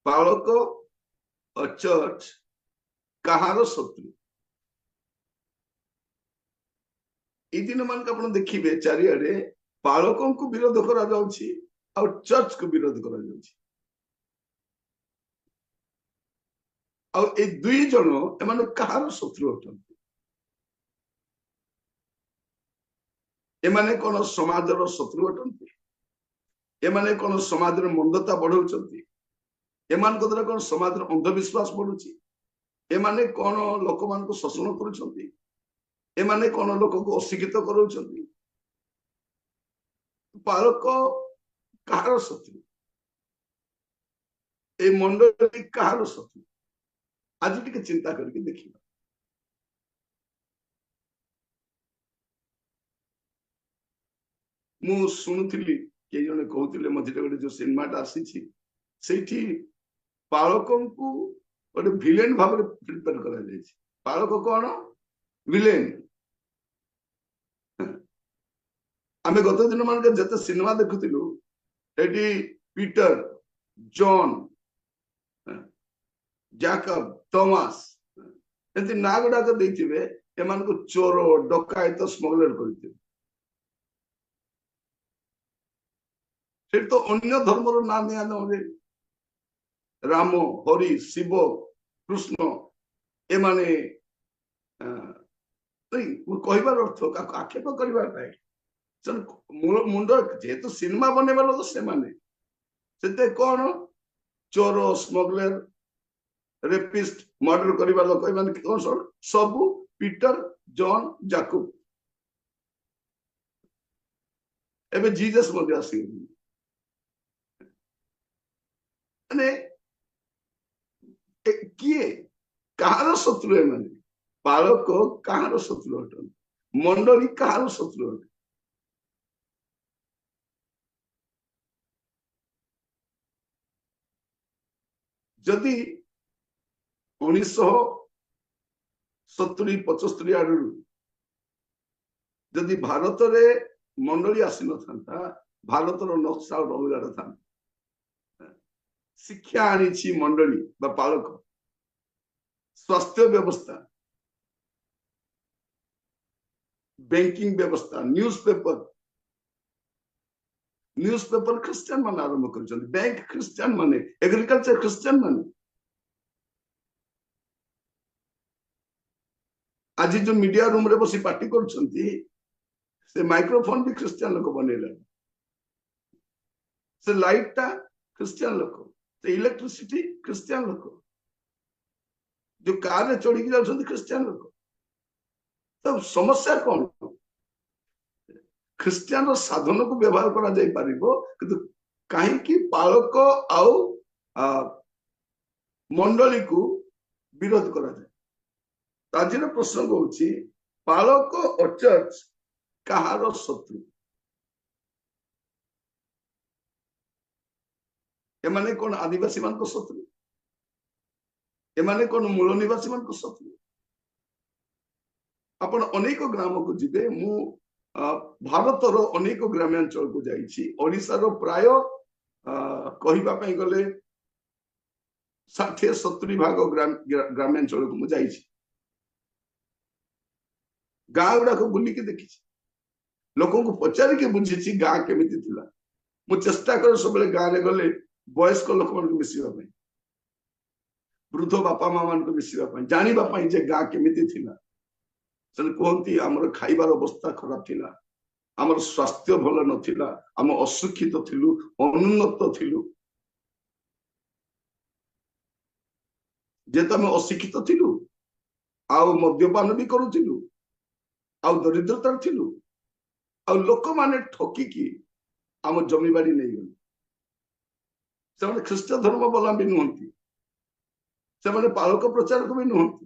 ପାଳକ church କାହାର ଶତ୍ରୁ? ଏଇ ଦିନ ମାନଙ୍କୁ ଆପଣ ଦେଖିବେ ଚାରିଆଡେ ପାଳକଙ୍କୁ ବିରୋଧ କରାଯାଉଛି ଆଉ ଚର୍ଚ୍ଚକୁ ବିରୋଧ କରାଯାଉଛି। ଆଉ ଏ ଦୁଇ ଜଣ ଏମାନେ କାହାର ଶତ୍ରୁ ଅଟନ୍ତି? ଏମାନେ କଣ ସମାଜର ଶତ୍ରୁ ଅଟନ୍ତି? ଏମାନେ କଣ ସମାଜର ମନ୍ଦତା ବଢାଉଛନ୍ତି? ଏମାନଙ୍କ ଦ୍ୱାରା କଣ ସମାଜର ଅନ୍ଧବିଶ୍ୱାସ ବଢୁଛି? ଏମାନେ କଣ ଲୋକମାନଙ୍କୁ ଶୋଷଣ କରୁଛନ୍ତି? ଏମାନେ କଣ ଲୋକଙ୍କୁ ଅଶିକ୍ଷିତ କରାଉଛନ୍ତି? ପାଳକ କାହାର ଶତ୍ରୁ? এই ମଣ୍ଡଳୀ କାହାର ଶତ୍ରୁ? ଆଜି ଟିକେ ଚିନ୍ତା କରିକି ଦେଖିବା। ମୁଁ ଶୁଣୁଥିଲି କେହି ଜଣେ କହୁଥିଲେ ମଝିରେ ଗୋଟେ ଯୋଉ ସିନେମାଟା ଆସିଛି ସେଇଠି ପାଳକଙ୍କୁ ଗୋଟେ ଭିଲେନ ଭାବରେ ପ୍ରିପେୟାର କରାଯାଇଛି। ପାଳକ କଣ? ଭିଲେନ। ଆମେ ଗତ ଦିନ ମାନଙ୍କରେ ଯେତେ ସିନେମା ଦେଖୁଥିଲୁ ଏଠି ପିଟର, ଜନ୍, ଜାକବ, थॉमस ଏମିତି ନାଁ ଗୁଡାକ ଦେଇଥିବେ। ଏମାନଙ୍କୁ ଚୋର, ଡକାୟତ, ସ୍ମଗଲର କରିଥିବେ। ସେଠି ତ ଅନ୍ୟ ଧର୍ମର ନାଁ ନିଆଯାଉନି। ରାମ, ହରି, ଶିବ, କୃଷ୍ଣ ଏମାନେ କହିବାର ଅର୍ଥ କାହାକୁ ଆକ୍ଷେପ କରିବା ପାଇଁ ମୁଣ୍ଡ ଯେହେତୁ ସିନେମା ବନେଇବା ଲୋକ ସେମାନେ ସେତେ କଣ ଚୋର, ସ୍ମଗଲର, ରେପିଷ୍ଟ, ମର୍ଡର କରିବା ଲୋକ ଏମାନେ କଣ ସବୁ ପିଟର, ଜନ୍, ଜାକୁବ। ଏବେ ଜିଜସ୍ ମଧ୍ୟ ଆସିଗଲେଣି। ମାନେ କିଏ କାହାର ଶତ୍ରୁ? ଏମାନେ ପାଳକ କାହାର ଶତ୍ରୁ ଅଟନ୍ତି? ମଣ୍ଡଳୀ କାହାର ଶତ୍ରୁ ଅଟନ୍ତି? ଯଦି 1970-75 ଆଡରୁ ଯଦି ଭାରତରେ ମଣ୍ଡଳୀ ଆସିନଥାନ୍ତା ଭାରତର ନକ୍ସା ଅଲଗାଟା ଥାନ୍ତା। ଶିକ୍ଷା ଆଣିଛି ମଣ୍ଡଳୀ ବା ପାଳକ। ସ୍ୱାସ୍ଥ୍ୟ ବ୍ୟବସ୍ଥା, ବ୍ୟାଙ୍କିଂ ବ୍ୟବସ୍ଥା, ନ୍ୟୁଜ पेपर ଖ୍ରୀଷ୍ଟିଆନ ମାନେ ଆରମ୍ଭ କରିଛନ୍ତି। ବ୍ୟାଙ୍କ ଖ୍ରୀଷ୍ଟିଆନ ମାନେ, ଏଗ୍ରିକଲଚର ଖ୍ରୀଷ୍ଟିଆନ ମାନେ। ଆଜି ଯୋଉ ମିଡିଆ ରୁମ ରେ ବସି ପାର୍ଟି କରୁଛନ୍ତି ସେ ମାଇକ୍ରୋଫୋନ ବି ଖ୍ରୀଷ୍ଟିଆନ ଲୋକ ବନେଇଲେଣି। ସେ ଲାଇଟ ଟା ଖ୍ରୀଷ୍ଟିଆନ ଲୋକ, ସେ ଇଲେକ୍ଟ୍ରିସିଟି ଖ୍ରୀଷ୍ଟିଆନ ଲୋକ, ଯୋଉ କାରରେ ଚଢିକି ଯାଉଛନ୍ତି ଖ୍ରୀଷ୍ଟିଆନ ଲୋକ। ତ ସମସ୍ୟା କଣ? ଖ୍ରୀଷ୍ଟିଆନର ସାଧନକୁ ବ୍ୟବହାର କରାଯାଇ ପାରିବ କିନ୍ତୁ କାହିଁକି ପାଳକ ଆଉ ମଣ୍ଡଳୀକୁ ବିରୋଧ କରାଯାଏ? ଆଜିର ପ୍ରସଙ୍ଗ ହଉଛି ପାଳକ ଓ ଚର୍ଚ୍ଚ କାହାର ଶତ୍ରୁ? ଏମାନେ କଣ ଆଦିବାସୀ ମାନଙ୍କ ଶତ୍ରୁ? ଏମାନେ କଣ ମୂଳ ନିବାସୀ ମାନଙ୍କ ଶତ୍ରୁ? ଆପଣ ଅନେକ ଗ୍ରାମକୁ ଯିବେ। ମୁଁ ଭାରତର ଅନେକ ଗ୍ରାମାଞ୍ଚଳକୁ ଯାଇଛି। ଓଡ଼ିଶାର ପ୍ରାୟ କହିବା ପାଇଁ ଗଲେ 60-70 ଭାଗ ଗ୍ରାମାଞ୍ଚଳକୁ ମୁଁ ଯାଇଛି। ଗାଁ ଗୁଡାକ ବୁଲିକି ଦେଖିଛି, ଲୋକଙ୍କୁ ପଚାରିକି ବୁଝିଛି ଗାଁ କେମିତି ଥିଲା। ମୁଁ ଚେଷ୍ଟା କରେ ସବୁବେଳେ ଗାଁରେ ଗଲେ ବୟସ୍କ ଲୋକମାନଙ୍କୁ ମିଶିବା ପାଇଁ, ବୃଦ୍ଧ ବାପା ମା ମାନଙ୍କୁ ମିଶିବା ପାଇଁ, ଜାଣିବା ପାଇଁ ଯେ ଗାଁ କେମିତି ଥିଲା। ସେମାନେ କୁହନ୍ତି ଆମର ଖାଇବାର ଅବସ୍ଥା ଖରାପ ଥିଲା, ଆମର ସ୍ୱାସ୍ଥ୍ୟ ଭଲ ନଥିଲା, ଆମେ ଅଶିକ୍ଷିତ ଥିଲୁ, ଅନୁନ୍ନତ ଥିଲୁ। ଯେହେତୁ ଆମେ ଅଶିକ୍ଷିତ ଥିଲୁ ଆଉ ମଦ୍ୟପାନ ବି କରୁଥିଲୁ ଆଉ ଦରିଦ୍ରତାରେ ଥିଲୁ ଆଉ ଲୋକମାନେ ଠକିକି ଆମ ଜମିବାଡି ନେଇଗଲେ। ସେମାନେ ଖ୍ରୀଷ୍ଟ ଧର୍ମାବଲମ୍ବୀ ନୁହନ୍ତି, ସେମାନେ ପାଳକ ପ୍ରଚାରକ ବି ନୁହନ୍ତି।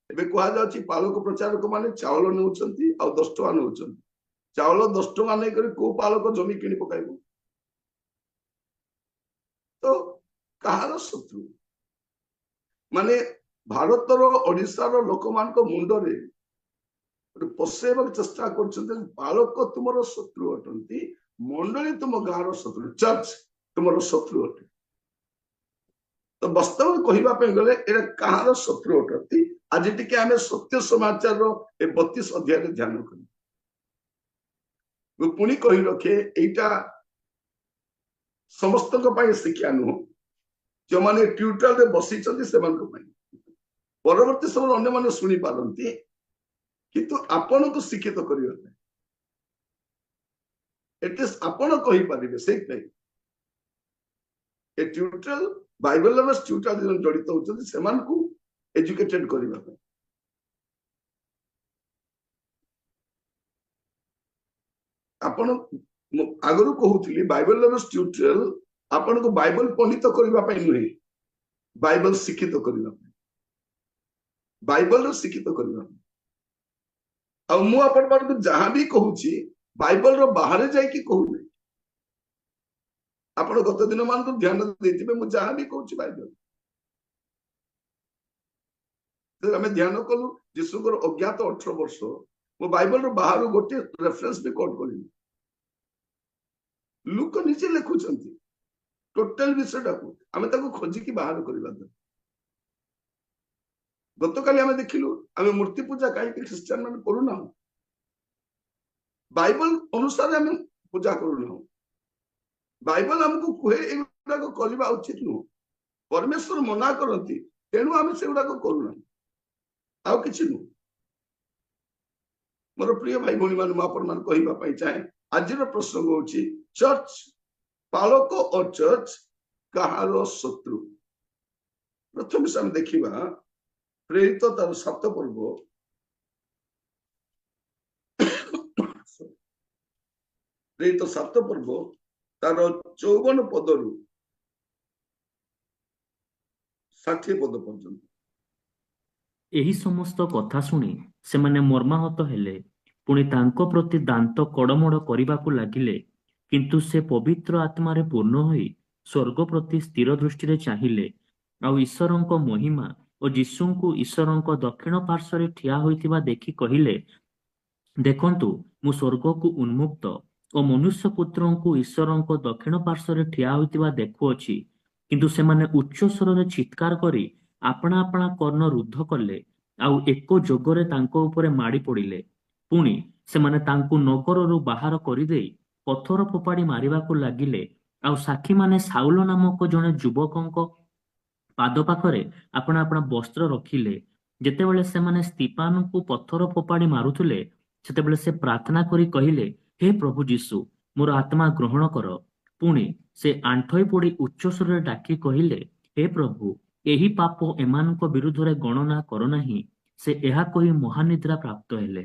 ଏବେ କୁହାଯାଉଛି ପାଳକ ପ୍ରଚାରକ ମାନେ ଚାଉଳ ନେଉଛନ୍ତି ଆଉ 10 ଟଙ୍କା ନେଉଛନ୍ତି। ଚାଉଳ 10 ଟଙ୍କା ନେଇକରି କୋଉ ପାଳକ ଜମି କିଣି ପକାଇବ? ତ କାହାର ଶତ୍ରୁ? ମାନେ ଭାରତର ଓଡ଼ିଶାର ଲୋକମାନଙ୍କ ମୁଣ୍ଡରେ ଗୋଟେ ପଶେଇବାକୁ ଚେଷ୍ଟା କରୁଛନ୍ତି ପାଳକ ତୁମର ଶତ୍ରୁ ଅଟନ୍ତି, मंडली तुम गाँव शत्रु, चर्च तुम शत्रु अटे। तो वास्तव कहवाई गले एटा कहार शत्रु अटती। आज टी आम सत्य समाचार 32 अध्याय ध्यान कर पुणी कही रखे एटा समस्त शिक्षा नुह जो मैंने ट्यूटोरियल रे बसी परवर्ती समय अन्य मैंने शुणी पारती किंतु आपण को शिक्षित करने एटलिस्ट आपण कही पारे से ट्यूटोरियल बाइबल लवर्स ट्यूटोरियल जड़ित होती से एजुकेटेड करने आपण आगु कहूली बाइबल लवर्स ट्यूटोरियल आपण को बाइबल पंडित करने नुहे बाइबल शिक्षित करने बाइबल शिक्षित करने मुझे जहां भी कहूँ बाइबल रो बाहर जाकि कहूनी आप गत दिन मान को ध्यान देते मुझे जहां भी कहूँ बाइबल आम ध्यान कलु जीशुकर अज्ञात 18 वर्ष मो बाइबल रो बाहर गोटे रेफरेंस भी कोट कर लुक निजे लिखुंट टोटाल विषयटा को आम खोजिकी बाहर करवा गत काली आम देखिलु आम मूर्ति पूजा कहीं ख्रिस्टियन मान करूना बाइबल अनुसार आम पूजा करूना बाइबल आमको कहे एगुड़ाक करवा उचित नुह परमेश्वर मना करती तेणु आम से गुड़ाक करूना आउ कि नुह मोर प्रिय भाई भौणी मान मान कहवाई चाहे आज प्रसंग हूँ चर्च पालक और चर्च कहार शत्रु प्रथम से आम देखा प्रेरित तार 7 पर्व प्रेरित 7 पर्व तार 54 पदरु 60 पद पर्यंत एही समस्त कथा शुणी से माने मर्माहत हेले पुणी तांको प्रति दांत कड़मड़ करबाकू लागिले किंतु से पवित्र आत्मारे पूर्ण होई स्वर्ग प्रति स्थिर दृष्टि चाहिए आउ ईश्वरंको महिमा और जीशुंकु ईश्वरंको दक्षिण पार्श्वरे ठिया होइतिबा देखि कहिले देखंतु मु स्वर्गकु उन्मुक्त और मनुष्य पुत्रंकु ईश्वरंको दक्षिण पार्श्वरे ठिया होइतिबा देखुअछि किंतु से माने उच्च स्वररे चित्कार करी आपणा आपणा कर्ण रुद्ध कले आउ एको जोगरे तांको उपरे माड़ी पड़िले पुणी से माने तांकु नगररु बाहर करिदेई पथर फोपाड़ी मारिबाकू लागिले आउ साक्षी माने साउल नामक जने युवकंको पाद पाखरे आपणा आपणा वस्त्र रखिले जेतेबेले से माने स्तिफानकु पथर फोपाड़ी मारुथिले सेतेबेले से प्रार्थना करी कहिले हे प्रभु जीशु मोर आत्मा ग्रहण कर पुणी से आंठई पड़ी उच्च स्वरे डाकी कहिले हे प्रभु एही पाप एमानक विरुद्धरे गणना कर नाही से एहा कही महानिद्रा प्राप्त हेले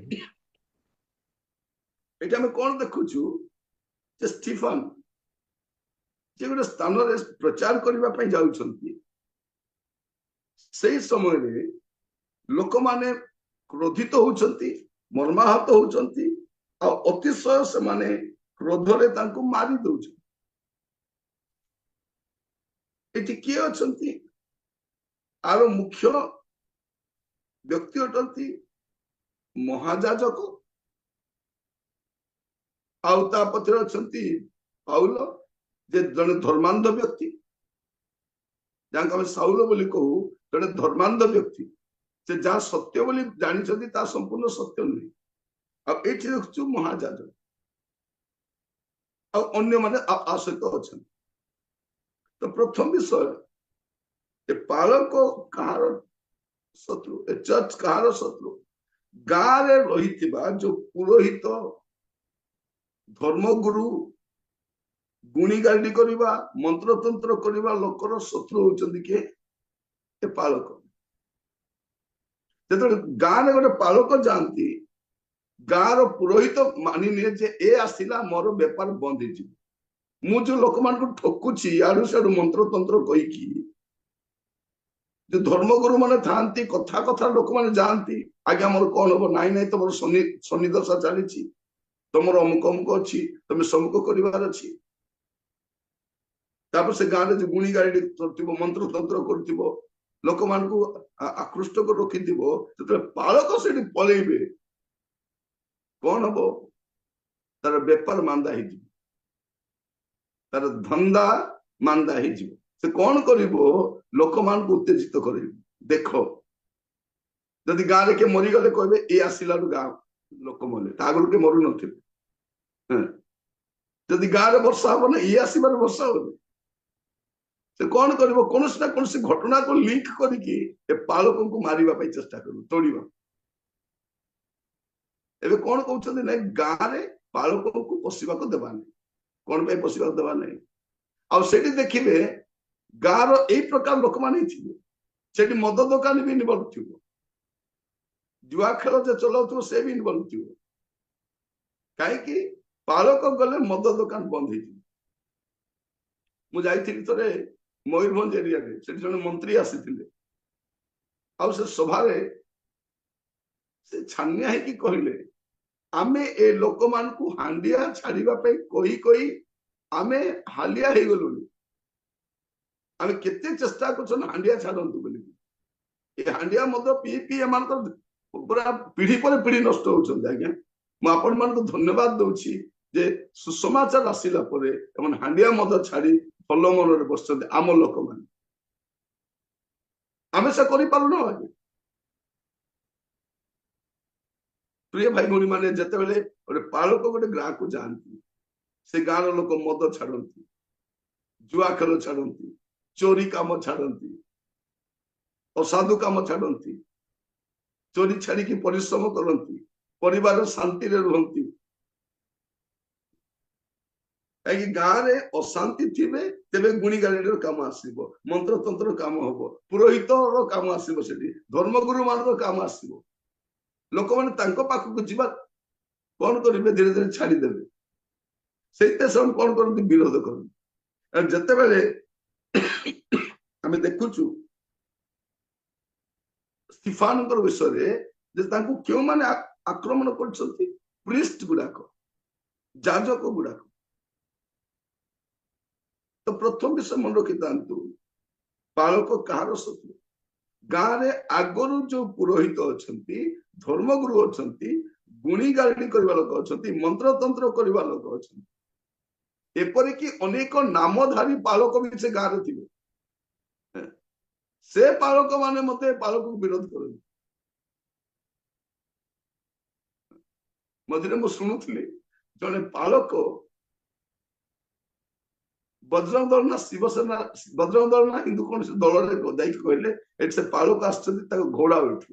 एटा हम कोन देखुछु जे स्टीफन जे गोटे स्थान रे प्रचार करबा पई जाउछंती सही समय रे लोक माने क्रोधित होउछंती मर्माहत होउछंती आ अतिशय से माने क्रोध रे तांको मारी दउछ एटी के अछंती आरो मुख्य व्यक्ति अटंती महाजाजक आउ ता पत्र अछंती पाउल जे जने धर्मांध व्यक्ति जांका हम साउल बोली कहू जने धर्मांध व्यक्ति से जहाँ सत्य बोली जानी छथि ता संपूर्ण सत्य नहीं अब एठी देखछु महाजाजक आ अन्य माने आसक्त अछन तो प्रथम विषय ए पालक कहार शत्रु ए चर्च कहार शत्रु गाँव रे रहितिबा जो पुरोहित धर्मगुरु गुणी गाड़ी करवा मंत्र तंत्र करवा लोकर शत्रु होचंदी के ए पालक जेते गाँव रे गोटे पालक जानती गाँव पुरोहित मानि निये जे ए आसिला मोर व्यापार बंद हो मु जो लोक मान को ठकुची आडू साडू मंत्र तंत्र कहीकि जो धर्मगुरु माने थांती कथा कथा लोक माने जानती आज्ञा मोर कौन हम नाई नाई तुम शनि दशा चली तुम अमुक अमुक अच्छी तुम समुक कर से गाँव में जो गुणी गाड़ी मंत्र तंत्र कर लोक मान को आकृष्ट कर रखि पालक से पलैबे कौन हम तार बेपार मांदा ତାର ଧନ୍ଦା ମାନ୍ଦା ହେଇଯିବ। ସେ କଣ କରିବ? ଲୋକମାନଙ୍କୁ ଉତ୍ତେଜିତ କରିବ। ଦେଖ, ଯଦି ଗାଁରେ କିଏ ମରିଗଲେ କହିବେ ଏ ଆସିଲାରୁ ଗାଁ ଲୋକ ମଲେ, ତା ଆଗରୁ କିଏ ମରୁ ନଥିଲେ। ଯଦି ଗାଁରେ ବର୍ଷା ହବ ନା, ଇଏ ଆସିବାରୁ ବର୍ଷା ହବନି। ସେ କଣ କରିବ? କୌଣସି ନା କୌଣସି ଘଟଣାକୁ ଲିଙ୍କ କରିକି ଏ ପାଳକଙ୍କୁ ମାରିବା ପାଇଁ ଚେଷ୍ଟା କରିବ, ତୋଡ଼ିବା। ଏବେ କଣ କହୁଛନ୍ତି? ନାଇଁ, ଗାଁରେ ପାଳକଙ୍କୁ ପଶିବାକୁ ଦେବା ନାହିଁ। କଣ ପାଇଁ ପଶିବାକୁ ଦେବା ନାହିଁ? ଆଉ ସେଠି ଦେଖିବେ ଗାଁର ଏଇ ପ୍ରକାର ଲୋକମାନେ ଥିବେ। ସେଠି ମଦ ଦୋକାନ ବି ଇନଭଲ୍ଭ ଥିବ, ଜୁଆ ଖେଳ ଯେ ଚଲାଉଥିବ ସେ ବି ଇନଭଲ୍ଭ ଥିବ। କାହିଁକି? ପାଳକ ଗଲେ ମଦ ଦୋକାନ ବନ୍ଦ ହେଇଯିବ। ମୁଁ ଯାଇଥିଲି ଥରେ ମୟୂରଭଞ୍ଜ ଏରିଆରେ, ସେଠି ଜଣେ ମନ୍ତ୍ରୀ ଆସିଥିଲେ। ଆଉ ସେ ସଭାରେ ସେ ଛାନିଆ ହେଇକି କହିଲେ, ଆମେ ଏ ଲୋକମାନଙ୍କୁ ହାଣ୍ଡିଆ ଛାଡିବା ପାଇଁ କହି କହି ଆମେ ହାଲିଆ ହେଇଗଲୁଣି। ଆମେ କେତେ ଚେଷ୍ଟା କରୁଛୁ ହାଣ୍ଡିଆ ଛାଡନ୍ତୁ ବୋଲି। ଏ ହାଣ୍ଡିଆ ମଦ ପିଇ ପିଇ ଏମାନଙ୍କର ପୁରା ପିଢି ପରେ ପିଢି ନଷ୍ଟ ହଉଛନ୍ତି। ଆଜ୍ଞା, ମୁଁ ଆପଣମାନଙ୍କୁ ଧନ୍ୟବାଦ ଦଉଛି ଯେ ସୁସମାଚାର ଆସିଲା ପରେ ଏମାନେ ହାଣ୍ଡିଆ ମଦ ଛାଡି ଭଲ ମନରେ ବସିଛନ୍ତି। ଆମ ଲୋକମାନେ, ଆମେ ସେ କରିପାରୁନୁ। ଆଜ୍ଞା, ପ୍ରିୟ ଭାଇ ଭଉଣୀ ମାନେ, ଯେତେବେଳେ ଗୋଟେ ପାଳକ ଗୋଟେ ଗାଁକୁ ଯାଆନ୍ତି, ସେ ଗାଁର ଲୋକ ମଦ ଛାଡନ୍ତି, ଜୁଆ ଖେଳ ଛାଡନ୍ତି, ଚୋରି କାମ ଛାଡନ୍ତି, ଅସାଧୁ କାମ ଛାଡନ୍ତି, ଚୋରି ଛାଡିକି ପରିଶ୍ରମ କରନ୍ତି, ପରିବାର ଶାନ୍ତିରେ ରୁହନ୍ତି। କାହିଁକି? ଗାଁରେ ଅଶାନ୍ତି ଥିବେ, ତେବେ ଗୁଣିଗାରିଣୀର କାମ ଆସିବ, ମନ୍ତ୍ରତନ୍ତ୍ର କାମ ହବ, ପୁରୋହିତର କାମ ଆସିବ, ସେଠି ଧର୍ମଗୁରୁ ମାନଙ୍କର କାମ ଆସିବ। ଲୋକମାନେ ତାଙ୍କ ପାଖକୁ ଯିବା କଣ କରିବେ? ଧୀରେ ଧୀରେ ଛାଡିଦେବେ। ସେଇଥିପାଇଁ ସେମାନେ କଣ କରନ୍ତି? ବିରୋଧ କରନ୍ତି। ଯେତେବେଳେ ଆମେ ଦେଖୁଛୁ ସ୍ତିଫାନଙ୍କର ବିଷୟରେ, ଯେ ତାଙ୍କୁ କେଉଁମାନେ ଆକ୍ରମଣ କରୁଛନ୍ତି? ପ୍ରିଷ୍ଟ ଗୁଡାକ, ଯାଜକ ଗୁଡାକ। ତ ପ୍ରଥମ ବିଷୟ ମନେ ରଖିଥାନ୍ତୁ, ପାଳକ କାହାର ଶତ୍ରୁ? ଗାଁରେ ଆଗରୁ ଯୋଉ ପୁରୋହିତ ଅଛନ୍ତି, ଧର୍ମଗୁରୁ ଅଛନ୍ତି, ଗୁଣିଗାରିଣୀ କରିବା ଲୋକ ଅଛନ୍ତି, ମନ୍ତ୍ରତନ୍ତ୍ର କରିବା ଲୋକ ଅଛନ୍ତି, ଏପରିକି ଅନେକ ନାମଧାରୀ ପାଳକ ବି ସେ ଗାଁରେ ଥିବେ। ସେ ପାଳକ ମାନେ ମତେ ପାଳକକୁ ବିରୋଧ କରନ୍ତି। ମଝିରେ ମୁଁ ଶୁଣୁଥିଲି ଜଣେ ପାଳକ ବଜରଙ୍ଗ ଦଳ ନା ଶିବସେନା, ବଜରଙ୍ଗ ଦଳ ନା ହିନ୍ଦୁ କୌଣସି ଦଳରେ ଯାଇକି କହିଲେ ଏଠି ସେ ପାଳକ ଆସିଛନ୍ତି, ତାକୁ ଘୋଡା ଉଠୁ,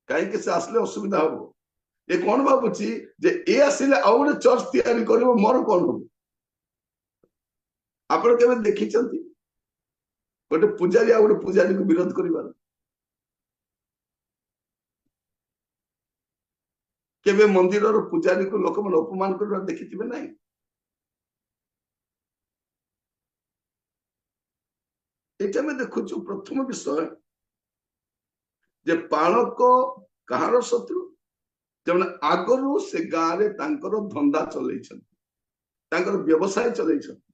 କାହିଁକି? ସେ ଆସିଲେ ଅସୁବିଧା ହବ। ଏ କଣ ଭାବୁଛି ଯେ ଏ ଆସିଲେ ଆଉ ଗୋଟେ ଚର୍ଚ୍ଚ ତିଆରି କରିବ, ମୋର କଣ ହବ? ଆପଣ କେବେ ଦେଖିଛନ୍ତି ଗୋଟେ ପୂଜାରୀ ଆଉ ଗୋଟେ ପୂଜାରୀକୁ ବିରୋଧ କରିବାର? କେବେ ମନ୍ଦିରର ପୂଜାରୀକୁ ଲୋକମାନେ ଅପମାନ କରିବାର ଦେଖିଥିବେ? ନାହିଁ। ଏଇଟା ଆମେ ଦେଖୁଛୁ। ପ୍ରଥମ ବିଷୟ ଯେ ପାଳକ କାହାର ଶତ୍ରୁ? ସେମାନେ ଆଗରୁ ସେ ଗାଁରେ ତାଙ୍କର ଧନ୍ଦା ଚଲେଇଛନ୍ତି, ତାଙ୍କର ବ୍ୟବସାୟ ଚଲେଇଛନ୍ତି।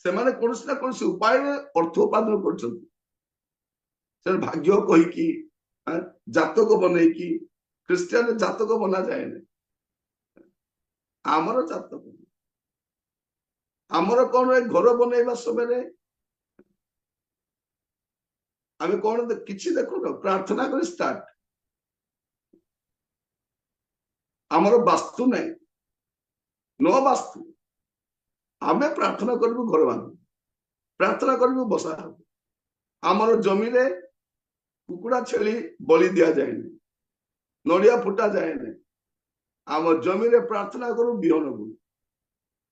ସେମାନେ କୌଣସି ନା କୌଣସି ଉପାୟରେ ଅର୍ଥ ଉପାର୍ଜନ କରୁଛନ୍ତି। ସେମାନେ ଭାଗ୍ୟ କହିକି, ଜାତକ ବନେଇକି, ଖ୍ରୀଷ୍ଟିଆନ ଜାତକ ବନା ଯାଏନି। ଆମର ଜାତକ, ଆମର କଣ? ଏ ଘର ବନେଇବା ସମୟରେ ଆମେ କଣ କିଛି ଦେଖୁନ? ପ୍ରାର୍ଥନା କରି ଷ୍ଟାର୍ଟ। ଆମର ବାସ୍ତୁ ନାହିଁ, ନ ବାସ୍ତୁ, ଆମେ ପ୍ରାର୍ଥନା କରିବୁ ଘର ବାନ୍ଧୁ, ପ୍ରାର୍ଥନା କରିବୁ ବସା ହବ। ଆମର ଜମିରେ କୁକୁଡ଼ା ଛେଳି ବଳି ଦିଆଯାଏନି, ନଡିଆ ଫୁଟା ଯାଏନି। ଆମ ଜମିରେ ପ୍ରାର୍ଥନା କରୁ ବିହନ ବୁଣୁ,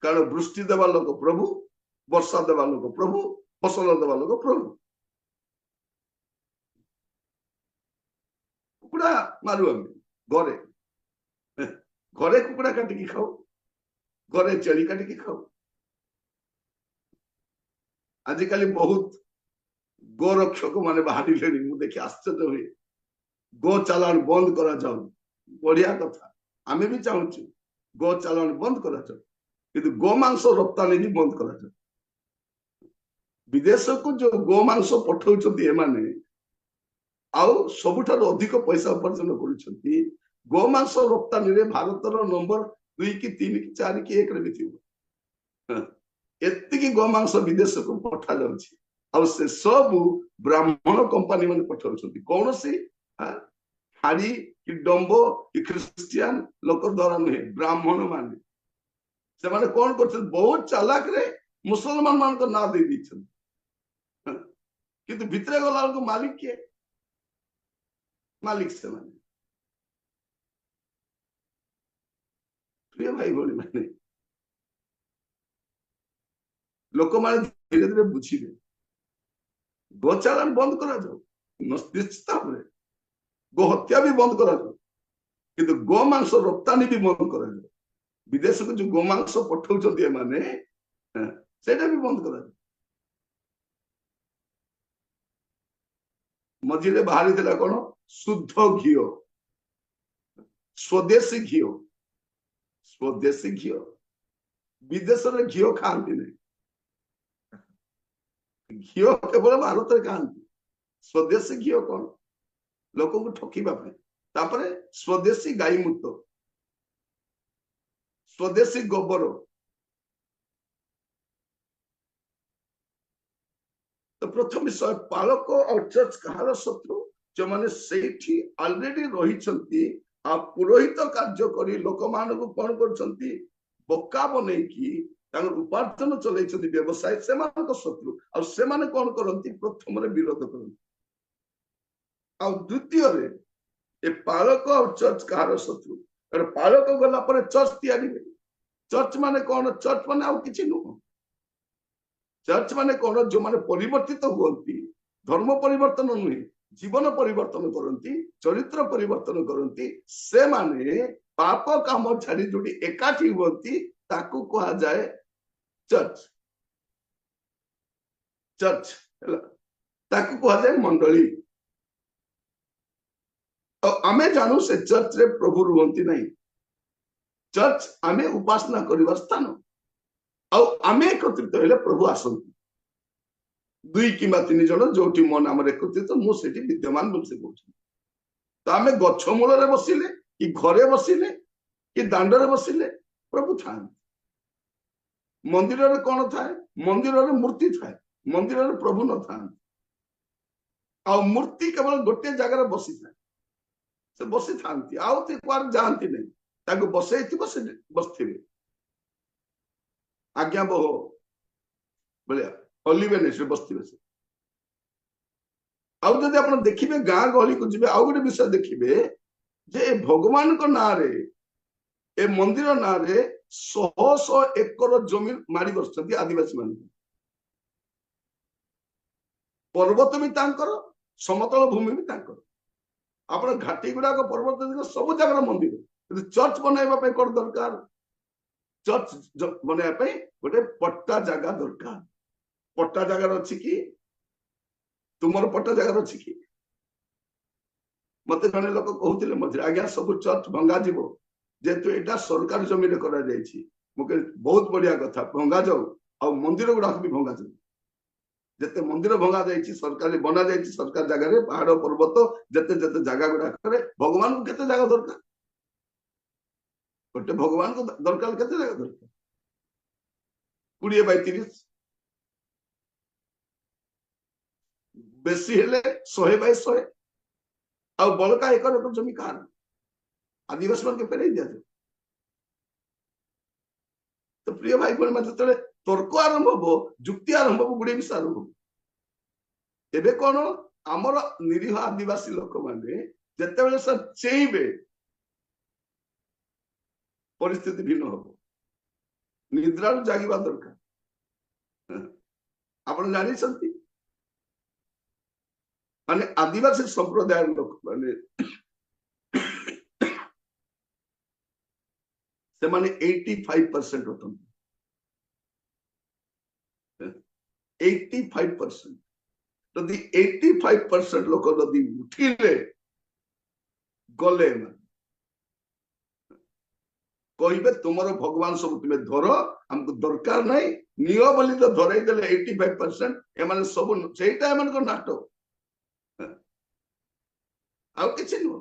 କାରଣ ବୃଷ୍ଟି ଦେବା ଲୋକ ପ୍ରଭୁ, ବର୍ଷା ଦେବା ଲୋକ ପ୍ରଭୁ, ଫସଲ ଦେବା ଲୋକ ପ୍ରଭୁ। କୁକୁଡ଼ା ମାରୁ ଆମେ ଘରେ, ଘରେ କୁକୁଡ଼ା କାଟିକି ଖାଉ, ଘରେ ଛେଳି କାଟିକି ଖାଉ। ଆଜିକାଲି ବହୁତ ଗୋରକ୍ଷକ ମାନେ ବାହାରିଲେଣି, ମୁଁ ଦେଖି ଆଶ୍ଚର୍ଯ୍ୟ ହୁଏ। ଗୋ ଚାଲାଣ ବନ୍ଦ କରାଯାଉ, ବଢିଆ କଥା, ଆମେ ବି ଚାହୁଁଛୁ ଗୋ ଚାଲାଣ ବନ୍ଦ କରାଯାଉ, କିନ୍ତୁ ଗୋ ମାଂସ ରପ୍ତାନୀ ବି ବନ୍ଦ କରାଯାଉ। ବିଦେଶକୁ ଯୋଉ ଗୋ ମାଂସ ପଠାଉଛନ୍ତି ଏମାନେ, ଆଉ ସବୁଠାରୁ ଅଧିକ ପଇସା ଉପାର୍ଜନ କରୁଛନ୍ତି। ଗୋ ମାଂସ ରପ୍ତାନୀରେ ଭାରତର ନମ୍ବର 2 କି 3 କି 4 କି 1 ରେ ବି ଥିବ। ଏତିକି ଗୋମାଂସ ବିଦେଶକୁ ପଠାଯାଉଛି ଆଉ ସେ ସବୁ ବ୍ରାହ୍ମଣ କମ୍ପାନୀ ମାନେ ପଠାଉଛନ୍ତି କୌଣସି ହାଡି କି ଡମ୍ବ କି ଖ୍ରୀଷ୍ଟିଆନ ଲୋକ ଦ୍ୱାରା ନୁହେଁ ବ୍ରାହ୍ମଣ ମାନେ ସେମାନେ କଣ କରୁଛନ୍ତି ବହୁତ ଚାଲାକରେ ମୁସଲମାନ ମାନଙ୍କ ନାଁ ଦେଇ ଦେଇଛନ୍ତି କିନ୍ତୁ ଭିତରେ ଗଲା ବେଳକୁ ମାଲିକ କିଏ ମାଲିକ ସେମାନେ ପ୍ରିୟ ଭାଇ ଭଉଣୀ ମାନେ ଲୋକମାନେ ଧୀରେ ଧୀରେ ବୁଝିବେ ଗୋଚାଲାଣ ବନ୍ଦ କରାଯାଉ ନିଶ୍ଚିତ ଭାବରେ ଗୋ ହତ୍ୟା ବି ବନ୍ଦ କରାଯାଉ କିନ୍ତୁ ଗୋମାଂସ ରପ୍ତାନୀ ବି ବନ୍ଦ କରାଯାଉ ବିଦେଶକୁ ଯୋଉ ଗୋମାଂସ ପଠାଉଛନ୍ତି ଏମାନେ ସେଇଟା ବି ବନ୍ଦ କରାଯାଉ ମଝିରେ ବାହାରିଥିଲା କଣ ଶୁଦ୍ଧ ଘିଅ ସ୍ୱଦେଶୀ ଘିଅ ବିଦେଶରେ ଘିଅ ଖାଆନ୍ତି ନାହିଁ ଘିଅ କେବଳ ଭାରତରେ ଖାଆନ୍ତି ସ୍ୱଦେଶୀ ଘିଅ କଣ ଲୋକଙ୍କୁ ଠକିବା ପାଇଁ ତାପରେ ସ୍ୱଦେଶୀ ଗାଈ ମୁତ ସ୍ୱଦେଶୀ ଗୋବର ତ ପ୍ରଥମ ବିଷୟ ପାଳକ ଆଉ ଚର୍ଚ୍ଚ କାହାର ଶତ୍ରୁ ଯେଉଁମାନେ ସେଇଠି ଅଲରେଡି ରହିଛନ୍ତି ଆଉ ପୁରୋହିତ କାର୍ଯ୍ୟ କରି ଲୋକମାନଙ୍କୁ କଣ କରୁଛନ୍ତି ବୋକା ବନେଇକି ତାଙ୍କର ଉପାର୍ଜନ ଚଲେଇଛନ୍ତି ବ୍ୟବସାୟ ସେମାନଙ୍କ ଶତ୍ରୁ ଆଉ ସେମାନେ କଣ କରନ୍ତି ପ୍ରଥମରେ ବିରୋଧ କରନ୍ତି ଆଉ ଦ୍ୱିତୀୟରେ ଏ ପାଳକ ଆଉ ଚର୍ଚ୍ଚ କାହାର ଶତ୍ରୁ କାରଣ ପାଳକ ଗଲା ପରେ ଚର୍ଚ୍ଚ ତିଆରି ହୁଏ ଚର୍ଚ୍ଚ ମାନେ କଣ ଚର୍ଚ୍ଚ ମାନେ ଆଉ କିଛି ନୁହଁ ଚର୍ଚ୍ଚ ମାନେ କଣ ଯୋଉମାନେ ପରିବର୍ତ୍ତିତ ହୁଅନ୍ତି ଧର୍ମ ପରିବର୍ତ୍ତନ ନୁହେଁ ଜୀବନ ପରିବର୍ତ୍ତନ କରନ୍ତି ଚରିତ୍ର ପରିବର୍ତ୍ତନ କରନ୍ତି ସେମାନେ ପାପ କାମ ଛାଡି ଯୋଉଠି ଏକାଠି ହୁଅନ୍ତି ତାକୁ କୁହାଯାଏ ଚର୍ଚ୍ଚ ଚର୍ଚ୍ଚ ହେଲା ତାକୁ କୁହାଯାଏ ମଣ୍ଡଳୀ ଆଉ ଆମେ ଜାଣୁ ସେ ଚର୍ଚ୍ଚରେ ପ୍ରଭୁ ରୁହନ୍ତି ନାହିଁ ଚର୍ଚ୍ଚ ଆମେ ଉପାସନା କରିବା ସ୍ଥାନ ଆଉ ଆମେ ଏକତ୍ରିତ ହେଲେ ପ୍ରଭୁ ଆସନ୍ତି 2 କିମ୍ବା 3 ଜଣ ଯୋଉଠି ମୋ ନାମରେ ଏକତ୍ରିତ ମୁଁ ସେଠି ବିଦ୍ୟମାନ ବୋଲି ସେ କହୁଛନ୍ତି ତ ଆମେ ଗଛ ମୂଳରେ ବସିଲେ କି ଘରେ ବସିଲେ କି ଦାଣ୍ଡରେ ବସିଲେ ପ୍ରଭୁ ଥାଆନ୍ତି ମନ୍ଦିରରେ କଣ ଥାଏ ମନ୍ଦିରରେ ମୂର୍ତ୍ତି ଥାଏ ମନ୍ଦିରରେ ପ୍ରଭୁ ନଥାନ୍ତି ଆଉ ମୂର୍ତ୍ତି କେବଳ ଗୋଟିଏ ଜାଗାରେ ବସିଥାଏ ସେ ବସିଥାନ୍ତି ଆଉ ସେ କୁଆଡେ ଯାଆନ୍ତି ନାହିଁ ତାଙ୍କୁ ବସେଇଥିବ ସେ ବସିଥିବେ ଆଜ୍ଞା ବୋହ ଭଳିଆ ହଲିବେନି ସେ ବସିଥିବେ ସେ ଆଉ ଯଦି ଆପଣ ଦେଖିବେ ଗାଁ ଗହଳିକୁ ଯିବେ ଆଉ ଗୋଟେ ବିଷୟ ଦେଖିବେ ଯେ ଭଗବାନଙ୍କ ନାଁରେ ଏ ମନ୍ଦିର ନାଁରେ 100 ଏକର ଜମି ମାରି ବସିଛନ୍ତି ଆଦିବାସୀ ମାନଙ୍କୁ ପର୍ବତ ବି ତାଙ୍କର ସମତଳ ଭୂମି ବି ତାଙ୍କର ଆପଣ ଘାଟି ଗୁଡାକ ପର୍ବତ ସବୁ ଜାଗାର ମନ୍ଦିର କିନ୍ତୁ ଚର୍ଚ୍ଚ ବନାଇବା ପାଇଁ କଣ ଦରକାର ଚର୍ଚ୍ଚ ବନାଇବା ପାଇଁ ଗୋଟେ ପଟ୍ଟା ଜାଗା ଦରକାର ପଟ୍ଟା ଜାଗାରେ ଅଛି କି ତୁମର ପଟ୍ଟା ଜାଗାରେ ଅଛି କି ମତେ ଜଣେ ଲୋକ କହୁଥିଲେ ମଝିରେ ଆଜ୍ଞା ସବୁ ଚର୍ଚ୍ଚ ଭଙ୍ଗାଯିବ ଯେହେତୁ ଏଇଟା ସରକାର ଜମିରେ କରାଯାଇଛି ମୁଁ କହିଲି ବହୁତ ବଢିଆ କଥା ଭଙ୍ଗା ଯାଉ ଆଉ ମନ୍ଦିର ଗୁଡାକ ବି ଭଙ୍ଗାଯାଉ ଯେତେ ମନ୍ଦିର ଭଙ୍ଗା ଯାଇଛି ସରକାରୀ ବନା ଯାଇଛି ସରକାର ଜାଗାରେ ପାହାଡ ପର୍ବତ ଯେତେ ଯେତେ ଜାଗା ଗୁଡାକରେ ଭଗବାନଙ୍କୁ କେତେ ଜାଗା ଦରକାର ଗୋଟେ ଭଗବାନଙ୍କୁ ଦରକାର କେତେ ଜାଗା ଦରକାର 20 by 30 ବେଶୀ ହେଲେ 100 by 100 ଆଉ ବଳକା ଏକର ଜମି କାହାର ଆଦିବାସୀ ମାନଙ୍କୁ ଫେରାଇ ଦିଆଯାଉ ତ ପ୍ରିୟ ଭାଇ ଭଉଣୀ ମାନେ ଯେତେବେଳେ ତର୍କ ଆରମ୍ଭ ହବ ଯୁକ୍ତି ଆରମ୍ଭ ହବ ଗୁଡେ ବିଷୟ ଆରମ୍ଭ ହବ ଏବେ କଣ ଆମର ନିରୀହ ଆଦିବାସୀ ଲୋକମାନେ ଯେତେବେଳେ ସେ ଚେଇବେ ପରିସ୍ଥିତି ଭିନ୍ନ ହବ ନିଦ୍ରାରୁ ଜାଗିବା ଦରକାର ଆପଣ ଜାଣିଛନ୍ତି ମାନେ ଆଦିବାସୀ ସମ୍ପ୍ରଦାୟର ଲୋକ ମାନେ ସେମାନେ 85% ଅଟନ୍ତି 85% ଯଦି 85% ଲୋକ ଯଦି ଉଠିଲେ ଗଲେ କହିବେ ତୁମର ଭଗବାନ ସବୁ ତୁମେ ଧର ଆମକୁ ଦରକାର ନାହିଁ ନିଅ ବୋଲି ତ ଧରେଇ ଦେଲେ 85% ଏମାନେ ସବୁ ସେଇଟା ଏମାନଙ୍କ ନାଟକ ଆଉ କିଛି ନୁହଁ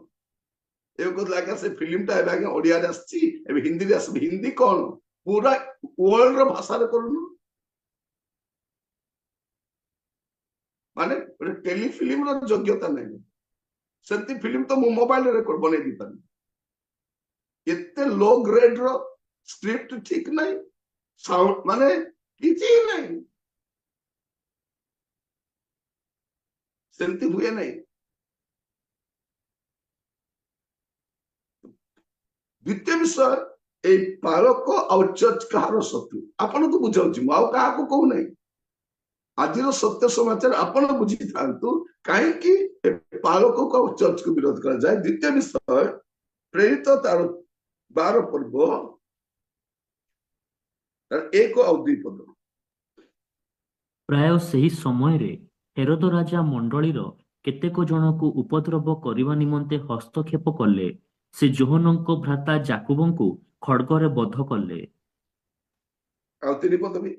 ଏବେ କହୁଥିଲେ ଆଜ୍ଞା ସେ ଫିଲ୍ମଟା ଏବେ ଆଜ୍ଞା ଓଡିଆରେ ଆସିଛି ଏବେ ହିନ୍ଦୀରେ ଆସିବ ହିନ୍ଦୀ କଣ पूरा वर्ल्ड रो भाषा रे करूनु माने गोटे टेलीफिल्म रो योग्यता नहीं सेंती फिल्म तो मु मोबाइल रे बने दी पानी एते लो ग्रेड रो स्क्रिप्ट ठीक नहीं साउंड माने किछि नहीं सेंती हुए नहीं द्वितीय विषय ए पालक आउ चर्च कहार शत्रु आपण को बुझाउछि मु आउ कहा को कहू नहीं आज सत्य समाचार आपण बुझी थांतु कहीं पालक को चर्च को विरोध करा जाए द्वितीय विषय प्रेरित तार 12 पर्व एक और 2 पद ପ୍ରାୟ ସେହି ସମୟରେ ହେରୋଦ ରାଜା ମଣ୍ଡଳୀର କେତେକ ଜଣକୁ ଉପଦ୍ରବ କରିବା ନିମନ୍ତେ ହସ୍ତକ୍ଷେପ କଲେ। ସେ ଯୋହନଙ୍କ ଭ୍ରାତା ଯାକୁବଙ୍କୁ ଖଡ୍ଗରେ ବଧ କଲେ। ଆଉ 3 ପଦ ବି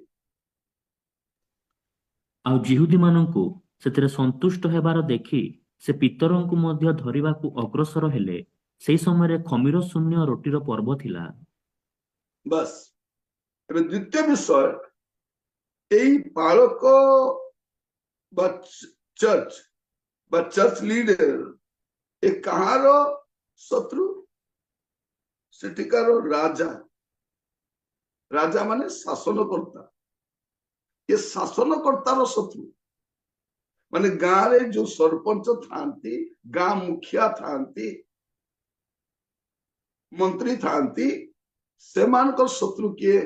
ଆଉ ଯିହୁଦୀମାନଙ୍କୁ ସେଥିରେ ସନ୍ତୁଷ୍ଟ ହେବାର ଦେଖି ସେ ପିତରଙ୍କୁ ମଧ୍ୟ ଧରିବାକୁ ଅଗ୍ରସର ହେଲେ। ସେହି ସମୟରେ ଖମିର ଶୂନ୍ୟ ରୋଟିର ପର୍ବ ଥିଲା। बस ଏବେ ଦ୍ୱିତୀୟ ବିଷୟ ଏଇ ପାଳକ ବା ଚର୍ଚ୍ଚ ଲିଡର ଏ କାହାର ଶତ୍ରୁ ସେଠିକାର ରାଜା ରାଜା ମାନେ ଶାସନକର୍ତ୍ତା ଏ ଶାସନକର୍ତ୍ତାର ଶତ୍ରୁ ମାନେ ଗାଁରେ ଯୋଉ ସରପଞ୍ଚ ଥାନ୍ତି ଗାଁ ମୁଖିଆ ଥାନ୍ତି ମନ୍ତ୍ରୀ ଥାନ୍ତି ସେମାନଙ୍କର ଶତ୍ରୁ କିଏ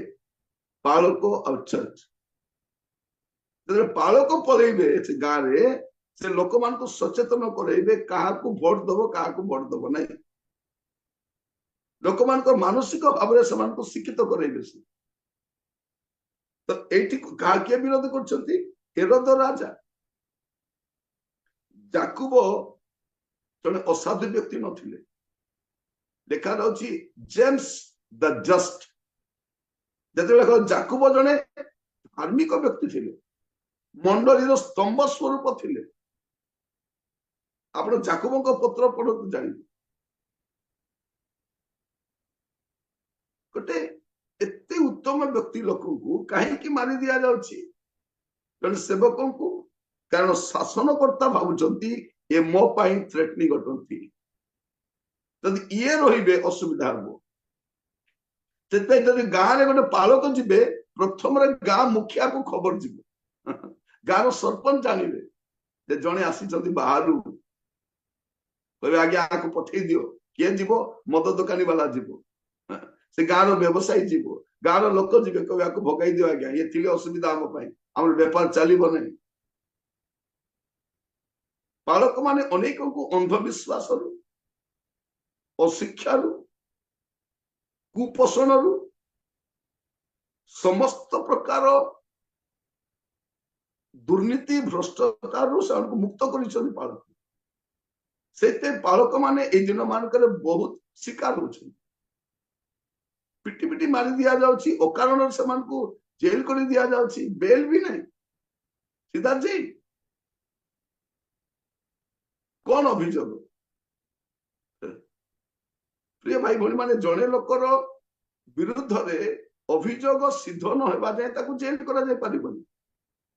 ପାଳକ ଆଉ ଚର୍ଚ୍ଚ ଯେତେବେଳେ ପାଳକ ପଳେଇବେ ସେ ଗାଁରେ ସେ ଲୋକମାନଙ୍କୁ ସଚେତନ କରେଇବେ କାହାକୁ ଭୋଟ ଦବ କାହାକୁ ଭୋଟ ଦବ ନାହିଁ ଲୋକମାନଙ୍କ ମାନସିକ ଭାବରେ ସେମାନଙ୍କୁ ଶିକ୍ଷିତ କରେଇବେ ସେ ତ ଏଇଠି କାହା କିଏ ବିରୋଧ କରୁଛନ୍ତି ହେରୋଦ ରାଜା ଯାକୁବ ଜଣେ ଅସାଧୁ ବ୍ୟକ୍ତି ନଥିଲେ ଲେଖା ଯାଉଛି ଜେମ୍ସ ଦ ଜଷ୍ଟ ଯେତେବେଳେ ଯାକୁବ ଜଣେ ଧାର୍ମିକ ବ୍ୟକ୍ତି ଥିଲେ ମଣ୍ଡଳୀର ସ୍ତମ୍ଭ ସ୍ୱରୂପ ଥିଲେ ଆପଣ ଯାକୁବଙ୍କ ପତ୍ର ପଢନ୍ତୁ ଜାଣିବେ ଗୋଟେ ଏତେ ଉତ୍ତମ ବ୍ୟକ୍ତି ଲୋକଙ୍କୁ କାହିଁକି ମାରି ଦିଆଯାଉଛି ଜଣେ ସେବକଙ୍କୁ କାରଣ ଶାସନକର୍ତ୍ତା ଭାବୁଛନ୍ତି ଏ ମୋ ପାଇଁ ଥ୍ରେଟନିଂ ଅଟନ୍ତି ଯଦି ଇଏ ରହିବେ ଅସୁବିଧା ହବ ସେଥିପାଇଁ ଯଦି ଗାଁରେ ଗୋଟେ ପାଳକ ଯିବେ ପ୍ରଥମରେ ଗାଁ ମୁଖିଆକୁ ଖବର ଯିବ ଗାଁର ସରପଞ୍ଚ ଜାଣିବେ ଯେ ଜଣେ ଆସିଛନ୍ତି ବାହାରୁ କହିବେ ଆଜ୍ଞା ଆକୁ ପଠେଇ ଦିଅ କିଏ ଯିବ ମଦ ଦୋକାନୀ ବାଲା ଯିବ ସେ ଗାଁର ବ୍ୟବସାୟୀ ଯିବ ଗାଁର ଲୋକ ଯିବେ କହିବେ ଆକୁ ଭଗାଇ ଦିଅ ଆଜ୍ଞା ଇଏ ଥିଲେ ଅସୁବିଧା ଆମ ପାଇଁ ଆମର ବେପାର ଚାଲିବ ନାହିଁ ପାଳକ ମାନେ ଅନେକଙ୍କୁ ଅନ୍ଧବିଶ୍ୱାସରୁ ଅଶିକ୍ଷାରୁ କୁପୋଷଣରୁ ସମସ୍ତ ପ୍ରକାର ଦୁର୍ନୀତି ଭ୍ରଷ୍ଟାଚାରରୁ ସେମାନଙ୍କୁ ମୁକ୍ତ କରିଛନ୍ତି ପାଳକ ସେଇଥିପାଇଁ ପାଳକ ମାନେ ଏଇ ଦିନ ମାନଙ୍କରେ ବହୁତ ଶିକାର ହଉଛନ୍ତି ପିଟି ପିଟି ମାରି ଦିଆଯାଉଛି ଅକାରଣରେ ସେମାନଙ୍କୁ ଜେଲ କରି ଦିଆଯାଉଛି ବେଲ ବି ନାହିଁ ସିଧା ଜେଲ କଣ ଅଭିଯୋଗ ପ୍ରିୟ ଭାଇ ଭଉଣୀ ମାନେ ଜଣେ ଲୋକର ବିରୁଦ୍ଧରେ ଅଭିଯୋଗ ସିଦ୍ଧ ନ ହେବା ଯାଏ ତାକୁ ଜେଲ କରାଯାଇ ପାରିବନି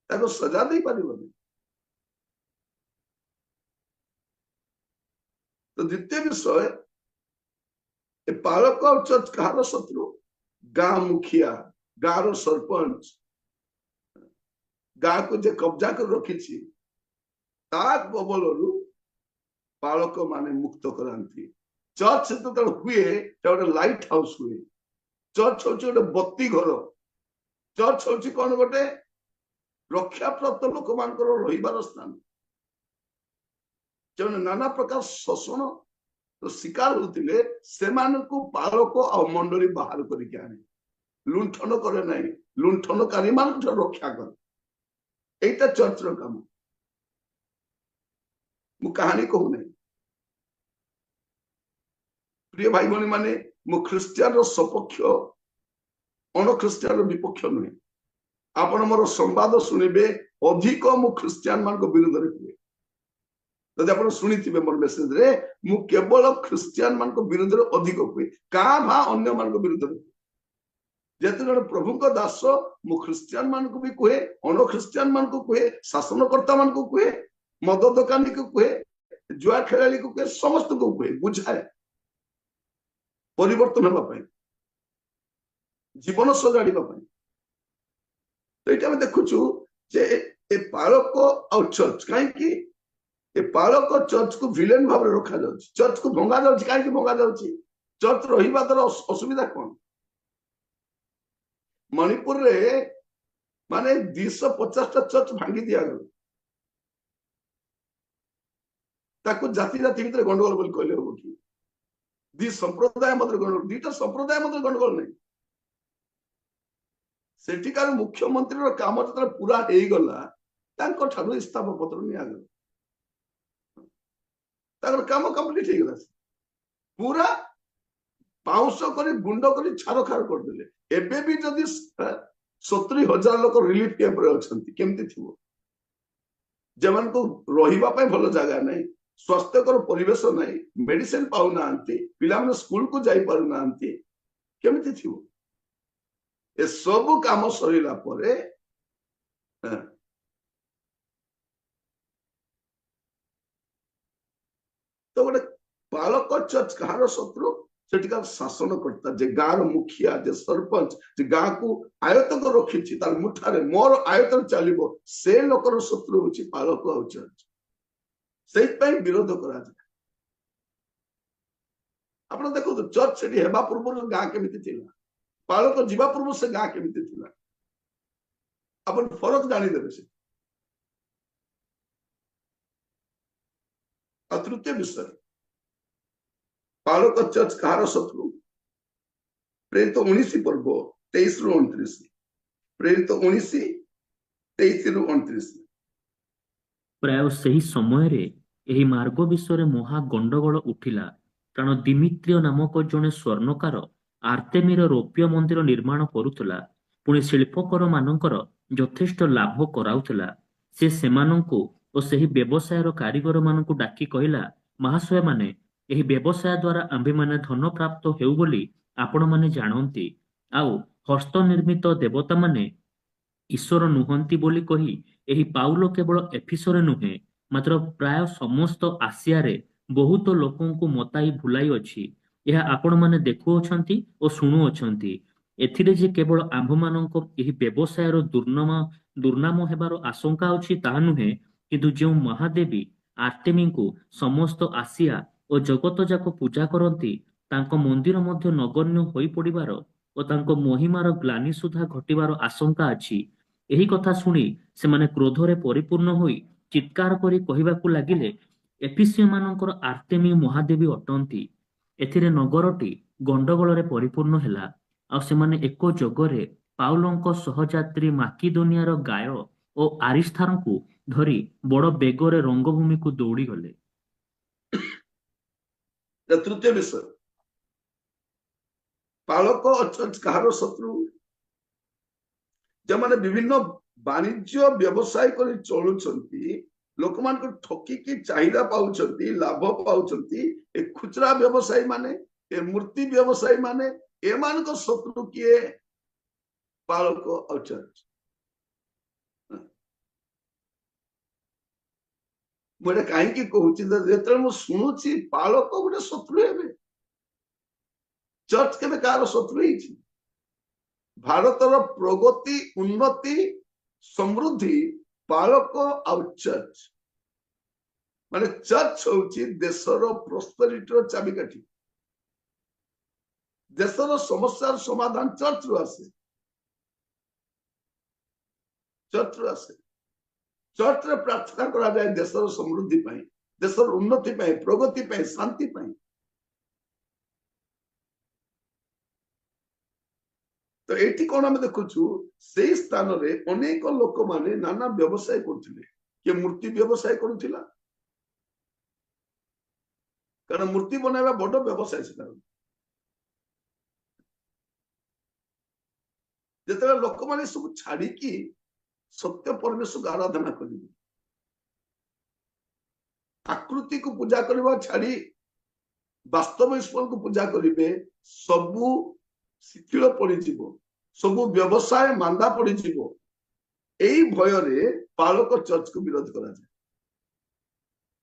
ତାକୁ ସଜା ଦେଇ ପାରିବନି ତ ଦ୍ୱିତୀୟ ବିଷୟ ଏ ପାଳକ ଆଉ ଚର୍ଚ୍ଚ କାହାର ଶତ୍ରୁ ଗାଁ ମୁଖିଆ ଗାଁର ସରପଞ୍ଚ ଗାଁକୁ ଯେ କବ୍ଜା କରି ରଖିଛି ତା କବଳରୁ ପାଳକ ମାନେ ମୁକ୍ତ କରାନ୍ତି ଚର୍ଚ୍ଚ ଯେତେବେଳେ ହୁଏ ଗୋଟେ ଲାଇଟ ହାଉସ ହୁଏ ଚର୍ଚ୍ଚ ହଉଛି ଗୋଟେ ବତି ଘର ଚର୍ଚ୍ଚ ହଉଛି କଣ ଗୋଟେ ରକ୍ଷାପ୍ରାପ୍ତ ଲୋକମାନଙ୍କର ରହିବାର ସ୍ଥାନ ଯେଉଁମାନେ ନାନା ପ୍ରକାର ଶୋଷଣ ଶିକାର ହଉଥିଲେ ସେମାନଙ୍କୁ ପାଳକ ଆଉ ମଣ୍ଡଳୀ ବାହାର କରିକି ଆଣେ ଲୁଣ୍ଠନ କରେ ନାହିଁ ଲୁଣ୍ଠନକାରୀ ମାନଙ୍କୁ ରକ୍ଷା କରେ এইটা চর্চর কাম মু কাহানি কহুনাই প্রিয় ভাই ভনী মানে মু খ্রিস্টিয়ান সপক্ষ অণ খ্রিস্টিয়ান বিপক্ষ নুহে আপন মোর সম্বাদ শুনিবে অধিক মু খ্রিস্টিয়ান ମାନଙ୍କ ବିରୁଦ୍ଧରେ କୁହେ ଯଦି ଆପଣ ଶୁଣିଥିବେ ମୋର ମେସେଜରେ ମୁଁ କେବଳ ଖ୍ରିସ୍ଟିଆନ ମାନଙ୍କ ବିରୁଦ୍ଧରେ ଅଧିକ କୁହେ କାଁ ଭା ଅନ୍ୟ ମାନଙ୍କ ବିରୁଦ୍ଧରେ जेहेतु जन प्रभु दास मु ख्रिस्टियान मान को भी कहे अण ख्रिस्टियान मान को कहे शासनकर्ता मान को कहे मद दुकानी को कहे जुआ खेलाड़ी को कहे समस्त को कहे बुझाए परिवर्तन होगा जीवन सजाड़ा तो ये देखुचु जे ए पालक और चर्च कहीं ए पालक चर्च को विलेन भाव में रखा जाउछि चर्च को भंगा जाउछि कहीं भंगा जाउछि चर्च रहिबा दर असुविधा कौन मणिपुर रे माने 250 टा चर्च भांगी दिया गला ताको जाति जाति भीतर गंडगोल बोली कहले हो कि दी संप्रदाय मध्य गंडगोल दीटा संप्रदाय मध्य गंडगोल नहीं सेठिकार मुख्यमंत्री काम जो पूरा हो गला इस्ताफा पत्र निगला काम कंप्लीट हो गला पूरा पाउंस कर गुंड कर छार खार करदे एबे भी जदि 70,000 लोक रिलीफ कैंप रे अछंती केमती थिवो जमन को रहिबा पय भलो जगह नहीं स्वास्थ्यकर परिवेश नहीं मेडिसिन पाउ नांती पिला मन स्कूल को जाई पारु नांती केमती थिवो ए सब काम सरीला परे तो गोटे पालक चर्च कहार शत्रु सेठिकार शासनकर्ता जे गाँव मुखिया जे सरपंच जे गाँ को आयतक रखी तार मुठारे मोर आयतन चलो से लोकर शत्रु हूँ पालक और चर्च से विरोध करा आप देखो चर्च से हेबा पूर्व गाँ केमिति पालक जीवा पूर्व से गाँ केमिति अपन फरक जानीदेवे से तृतीय विषय पालक चर्च कहार शत्रु प्रेरित 19 पर्व 23 रु 29 प्रेरित 19 23 रु 29 प्राय सही समय रे एही मार्ग विषय महा गंडगोल उठिला कारण दिमित्रिय नामक जने स्वर्णकार आर्तेमीर रौप्य मंदिर निर्माण करुला पुणी शिल्पकर मानकर यथेष्ट लाभ कराउला से सेमानंकु और सही व्यवसायर कारीगर मानकु डाकी कहला महाशय माने एही व्यवसाय द्वारा आम्भे माने धन प्राप्त हेउ बोली आपण माने जानंती आउ हस्त निर्मित देवता माने ईश्वर नुहंती बोली कही एही पाउलो केवल एफिसरे नुहे मात्र प्राय समस्त आसिया रे बहुत लोकंकु मताई भुलाई अछि यह आपण माने देखुअछंती और शुणुअछंती एथिरे जे केवल आम्भमानंक एही व्यवसायर दुर्नाम हेबार आशंका अछि ताहा नुहे किंतु जो महादेवी आर्तेमी को समस्त आसिया और जगत जाक पूजा करती तांको मंदिर मध्य नगण्य होई पड़िबार और तांको महिमार ग्लानि सुधा घटिबार आशंका अछि एही कथा शुणी से माने क्रोधरे परिपूर्ण होई चित्कार करी कहिबाकू लागिले एफिसियो मानकर आर्तेमी महादेवी अटंती एथिरे नगरटी गंडगोलरे परिपूर्ण हेला आ सेमाने एको जगरे पाउलंको सहयात्री माकिदोनियार गाय और आरिस्थारंकु धरी बड़ बेगरे रंगभूमि को दौड़ी गले तृतीय विषय पालक और चर्च कहार शत्रु जमाने विभिन्न वाणिज्य व्यवसाय कर चलुचंती लोक मान को ठकिकी चाहिदा पाउचंती लाभ पाउचंती ए खुचरा व्यवसायी माने ए मूर्ति व्यवसायी माने ए मान को शत्रु किए पालक और चर्च मुझे कहीं कहूँ शुणुची पालक गोटे शत्रु हे चर्च के कार शत्रु ही भारतर प्रगति उन्नति समृद्धि पालक और चर्च माने चर्च होची देशर प्रॉस्पेरिटी चाबिकाठी देशर समस्या समाधान चर्च रु आसे चर्च रु आसे चर्च रे प्रार्थना करा जाए देशर समृद्धि पाई देशर उन्नति पाई प्रगति पाई शांति पाई तो एटी कौन आम देखु से स्थान रे अनेक लोक माने नाना व्यवसाय करथिले के मूर्ति व्यवसाय करुथिला कारण मूर्ति बनावा बड़ व्यवसाय से जेतले लोक माने सब छाड़ी की सत्य परमेश्वर को आराधना करेंगे आकृति को पूजा करवा छाड़ी वास्तव ईश्वर को पूजा करेंगे सबू शिथिल पड़ीज ସବୁ ବ୍ୟବସାୟ ମାନ୍ଦା ପଡିଯିବ, ଏଇ ଭୟରେ ପାଳକ ଚର୍ଚ୍ଚକୁ ବିରୋଧ କରାଯାଏ।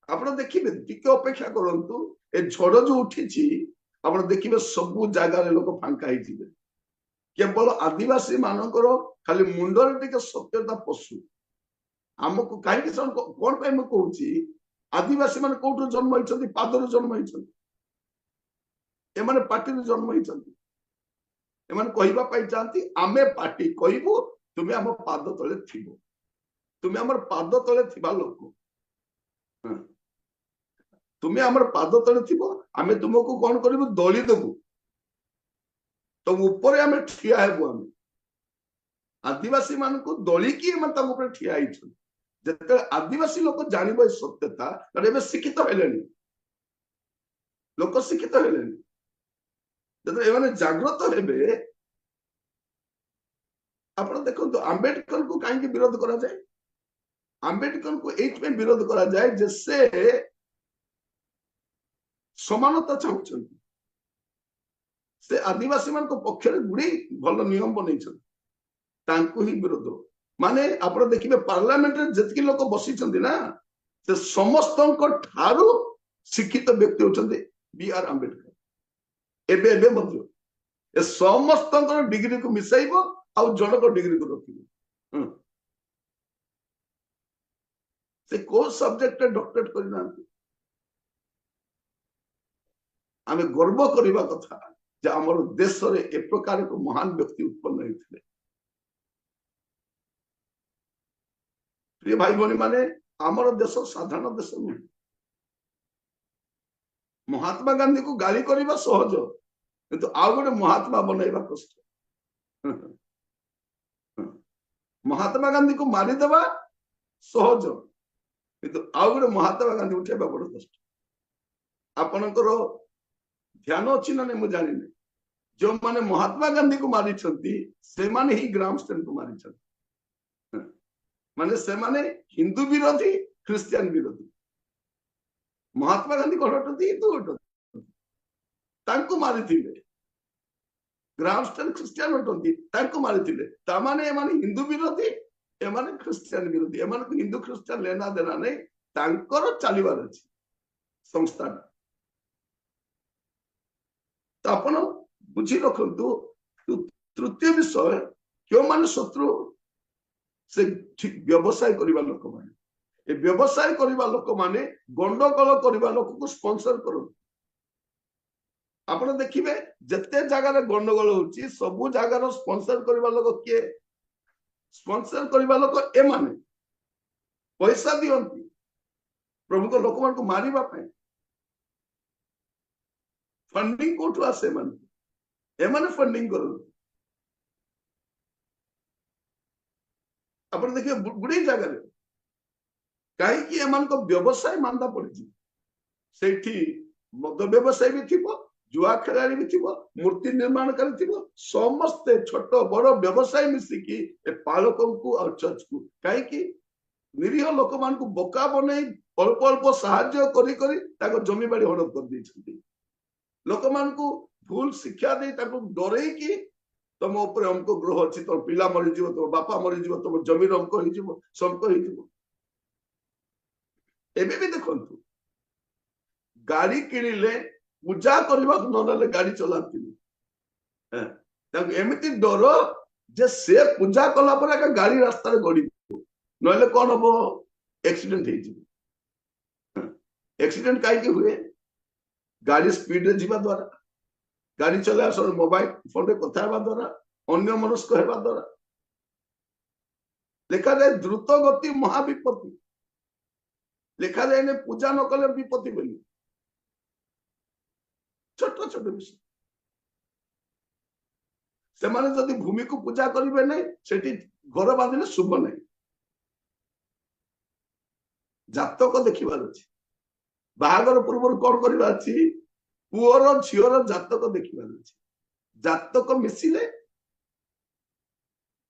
ଆପଣ ଦେଖିବେ, ଟିକେ ଅପେକ୍ଷା କରନ୍ତୁ, ଏ ଝଡ ଯୋଉ ଉଠିଛି ଆପଣ ଦେଖିବେ ସବୁ ଜାଗାରେ ଲୋକ ଫାଙ୍କା ହେଇଯିବେ। କେବଳ ଆଦିବାସୀ ମାନଙ୍କର ଖାଲି ମୁଣ୍ଡରେ ଟିକେ ସତ୍ୟତା ପଶୁ। ଆମକୁ କାହିଁକି କଣ ପାଇଁ ମୁଁ କହୁଛି, ଆଦିବାସୀ ମାନେ କୋଉଠୁ ଜନ୍ମ ହେଇଛନ୍ତି? ପାଦରୁ ଜନ୍ମ ହେଇଛନ୍ତି। ଏମାନେ ପାଟିରୁ ଜନ୍ମ ହେଇଛନ୍ତି। ଏମାନେ କହିବା ପାଇଁ ଚାହାନ୍ତି, ଆମେ ପାଟି କହିବୁ, ତୁମେ ଆମ ପାଦ ତଳେ ଥିବ, ତୁମେ ଆମର ପାଦ ତଳେ ଥିବା ଲୋକ, ତୁମେ ଆମର ପାଦ ତଳେ ଥିବ, ଆମେ ତୁମକୁ କଣ କରିବୁ? ଦଳି ଦେବୁ, ତ ଉପରେ ଆମେ ଠିଆ ହେବୁ। ଆମେ ଆଦିବାସୀ ମାନଙ୍କୁ ଦଳିକି ଏମାନେ ତାଙ୍କ ଉପରେ ଠିଆ ହେଇଛନ୍ତି। ଯେତେବେଳେ ଆଦିବାସୀ ଲୋକ ଜାଣିବ ଏ ସତ୍ୟତା, ଏବେ ଶିକ୍ଷିତ ହେଲେଣି, ଲୋକ ଶିକ୍ଷିତ ହେଲେଣି, ଯେତେବେଳେ ଏମାନେ ଜାଗ୍ରତ ହେବେ। ଆପଣ ଦେଖନ୍ତୁ, ଆମ୍ବେଦକରଙ୍କୁ କାହିଁକି ବିରୋଧ କରାଯାଏ? ଆମ୍ବେଦକରଙ୍କୁ ଏଇଥିପାଇଁ ବିରୋଧ କରାଯାଏ ଯେ ସେ ସମାନତା ଚାହୁଁଛନ୍ତି। ସେ ଆଦିବାସୀ ମାନଙ୍କ ପକ୍ଷରେ ଗୁଡେ ଭଲ ନିୟମ ବନେଇଛନ୍ତି, ତାଙ୍କୁ ହିଁ ବିରୋଧ। ମାନେ ଆପଣ ଦେଖିବେ ପାର୍ଲାମେଣ୍ଟରେ ଯେତିକି ଲୋକ ବସିଛନ୍ତି ନା, ସେ ସମସ୍ତଙ୍କ ଠାରୁ ଶିକ୍ଷିତ ବ୍ୟକ୍ତି ହଉଛନ୍ତି B.R. ଆମ୍ବେଦକର। ଏବେ ଏବେ ମଧ୍ୟ ଏ ସମସ୍ତଙ୍କର ଡିଗ୍ରୀକୁ ମିଶାଇବ ଆଉ ଜଣକ ଡିଗ୍ରୀକୁ ରଖିବ। ସେ କୋଉ ସବଜେକ୍ଟରେ ଡକ୍ଟରେଟ କରିନାହାନ୍ତି। ଆମେ ଗର୍ବ କରିବା କଥା ଯେ ଆମର ଦେଶରେ ଏ ପ୍ରକାର ଏକ ମହାନ ବ୍ୟକ୍ତି ଉତ୍ପନ୍ନ ହେଇଥିଲେ। ପ୍ରିୟ ଭାଇ ଭଉଣୀ ମାନେ, ଆମର ଦେଶ ସାଧାରଣ ଦେଶ ନୁହେଁ। ମହାତ୍ମା ଗାନ୍ଧୀକୁ ଗାଳି କରିବା ସହଜ, କିନ୍ତୁ ଆଉ ଗୋଟେ ମହାତ୍ମା ବନେଇବା କଷ୍ଟ। ମହାତ୍ମା ଗାନ୍ଧୀକୁ ମାରିଦେବା ସହଜ, କିନ୍ତୁ ଆଉ ଗୋଟେ ମହାତ୍ମା ଗାନ୍ଧୀ ଉଠେଇବା ବଡ କଷ୍ଟ। ଆପଣଙ୍କର ଧ୍ୟାନ ଅଛି ନା ନାହିଁ ମୁଁ ଜାଣିନି, ଯୋଉମାନେ ମହାତ୍ମା ଗାନ୍ଧୀକୁ ମାରିଛନ୍ତି ସେମାନେ ହିଁ ଗ୍ରାମଷ୍ଟେନକୁ ମାରିଛନ୍ତି। ମାନେ ସେମାନେ ହିନ୍ଦୁ ବିରୋଧୀ, ଖ୍ରୀଷ୍ଟିଆନ ବିରୋଧୀ। ମହାତ୍ମା ଗାନ୍ଧୀ କଣ ଅଟନ୍ତି? ହିନ୍ଦୁ ଅଟନ୍ତି, ତାଙ୍କୁ ମାରିଥିଲେ। ଗ୍ରାମଷ୍ଟେନ ଖ୍ରୀଷ୍ଟିଆନ ଅଟନ୍ତି, ତାଙ୍କୁ ମାରିଥିଲେ। ତାମାନେ ଏମାନେ ହିନ୍ଦୁ ବିରୋଧୀ, ଏମାନେ ଖ୍ରୀଷ୍ଟିଆନ ବିରୋଧୀ। ଏମାନଙ୍କୁ ହିନ୍ଦୁ ଖ୍ରୀଷ୍ଟିଆନ ଲେନା ଦେନା ନାହିଁ, ତାଙ୍କର ଚାଲିବାର ଅଛି ସଂସ୍ଥାଟା। ତ ଆପଣ ବୁଝି ରଖନ୍ତୁ। ତୃତୀୟ ବିଷୟ, କେଉଁମାନେ ଶତ୍ରୁ? ସେ ବ୍ୟବସାୟ କରିବା ଲୋକମାନେ। ଏ ବ୍ୟବସାୟ କରିବା ଲୋକମାନେ ଗଣ୍ଡଗୋଳ କରିବା ଲୋକକୁ ସ୍ପନ୍ସର କରନ୍ତି। ଆପଣ ଦେଖିବେ ଯେତେ ଜାଗାରେ ଗଣ୍ଡଗୋଳ ହଉଛି, ସବୁ ଜାଗାର ସ୍ପନ୍ସର କରିବା ଲୋକ କିଏ? ସ୍ପନ୍ସର କରିବା ଲୋକ ଏମାନେ ପଇସା ଦିଅନ୍ତି ପ୍ରଭୁଙ୍କ ଲୋକମାନଙ୍କୁ ମାରିବା ପାଇଁ। ଫଣ୍ଡିଂ କୋଉଠୁ ଆସେ? ଏମାନେ ଫଣ୍ଡିଂ କରନ୍ତି। ଆପଣ ଦେଖିବେ ଗୁଡେ ଜାଗାରେ କାହିଁକି ଏମାନଙ୍କ ବ୍ୟବସାୟ ମାନ୍ଦା ପଡିଛି। ସେଇଠି ମଦ ବ୍ୟବସାୟ ବି ଥିବ, ଜୁଆ ଖେଳାଳି ବି ଥିବ, ମୂର୍ତ୍ତି ନିର୍ମାଣକାରୀ ଥିବ, ସମସ୍ତେ ଛୋଟ ବଡ ବ୍ୟବସାୟ ମିଶିକି ଏ ପାଳକଙ୍କୁ ଆଉ ଚର୍ଚ୍ଚକୁ, କାହିଁକି ନିରୀହ ଲୋକମାନଙ୍କୁ ବୋକା ବନେଇ ଅଳ୍ପ ଅଳ୍ପ ସାହାଯ୍ୟ କରି କରି ତାଙ୍କ ଜମିବାଡି ହଡପ କରିଦେଇଛନ୍ତି। ଲୋକମାନଙ୍କୁ ଭୁଲ ଶିକ୍ଷା ଦେଇ ତାଙ୍କୁ ଡରେଇକି, ତମ ଉପରେ ଅଙ୍କ ଗ୍ରହ ଅଛି, ତମ ପିଲା ମରିଯିବ, ତମ ବାପା ମରିଯିବ, ତମ ଜମିର ଅଙ୍କ ହେଇଯିବ, ଶଙ୍କ ହେଇଯିବ। ଏବେ ବି ଦେଖନ୍ତୁ, ଗାଡି କିଣିଲେ ପୂଜା କରିବାକୁ ନନେଲେ ଗାଡି ଚଲାନ୍ତିନି। ତାଙ୍କୁ ଏମିତି ଡର ଯେ ସେ ପୂଜା କଲା ପରେ ଏକା ଗାଡି ରାସ୍ତାରେ ଗଡିବ, ନହେଲେ କଣ ହବ? ଆକ୍ସିଡେଣ୍ଟ ହେଇଯିବ। ଆକ୍ସିଡେଣ୍ଟ କାହିଁକି ହୁଏ? ଗାଡି ସ୍ପିଡରେ ଯିବା ଦ୍ୱାରା, ଗାଡି ଚଲେଇବା ସମୟରେ ମୋବାଇଲ ଫୋନରେ କଥା ହେବା ଦ୍ୱାରା, ଅନ୍ୟ ମନସ୍କ ହେବା ଦ୍ୱାରା। ଲେଖାଯାଏ ଦ୍ରୁତ ଗତି ମହାବିପତ୍ତି, ଲେଖାଯାଏ ପୂଜା ନ କଲେ ବିପତ୍ତି ବୋଲି। ଛୋଟ ଛୋଟ ବିଷୟ। ସେମାନେ ଯଦି ଭୂମିକୁ ପୂଜା କରିବେ ନାହିଁ, ସେଠି ଘର ବାঁଧିଲେ ଶୁଭ ନାହିଁ। ଜାତକ ଦେଖିବାର ଅଛି। ବାହାଘର ପୂର୍ବରୁ କଣ କରିବାର ଅଛି? ପୁଅର ଝିଅର ଜାତକ ଦେଖିବାର ଅଛି। ଜାତକ ମିଶିଲେ,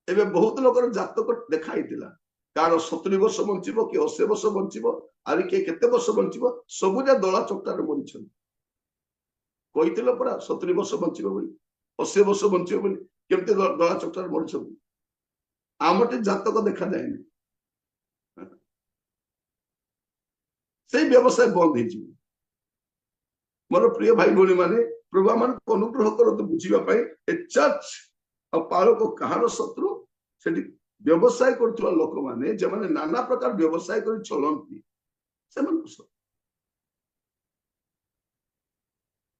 ଏବେ ବହୁତ ଲୋକର ଜାତକ ଦେଖା ହେଇଥିଲା, କାହାର 70 ବର୍ଷ ବଞ୍ଚିବ, କିଏ 80 ବର୍ଷ ବଞ୍ଚିବ, ଆହୁରି କିଏ କେତେ ବର୍ଷ ବଞ୍ଚିବ, ସବୁଜା ଦଳା ଚକଟାରେ ମରିଛନ୍ତି। କହିଥିଲେ ପରା 70 ବର୍ଷ ବଞ୍ଚିବ ବୋଲି, 80 ବର୍ଷ ବଞ୍ଚିବ ବୋଲି, କେମିତି ଦଳା ଚକଟାରେ ମରୁଛନ୍ତି। ଆମଠି ଜାତକ ଦେଖାଯାଏନି, ସେଇ ବ୍ୟବସାୟ ବନ୍ଦ ହେଇଯିବ। ମୋର ପ୍ରିୟ ଭାଇ ଭଉଣୀ ମାନେ, ପ୍ରଭୁ ଆମମାନଙ୍କୁ ଅନୁଗ୍ରହ କରନ୍ତୁ ବୁଝିବା ପାଇଁ ଏ ଚର୍ଚ୍ଚ ଆଉ ପାଳକ କାହାର ଶତ୍ରୁ। ସେଠି ବ୍ୟବସାୟ କରୁଥିବା ଲୋକମାନେ, ଯେଉଁମାନେ ନାନା ପ୍ରକାର ବ୍ୟବସାୟ କରି ଚଳନ୍ତି, ସେମାନଙ୍କୁ ଶତ୍ରୁ।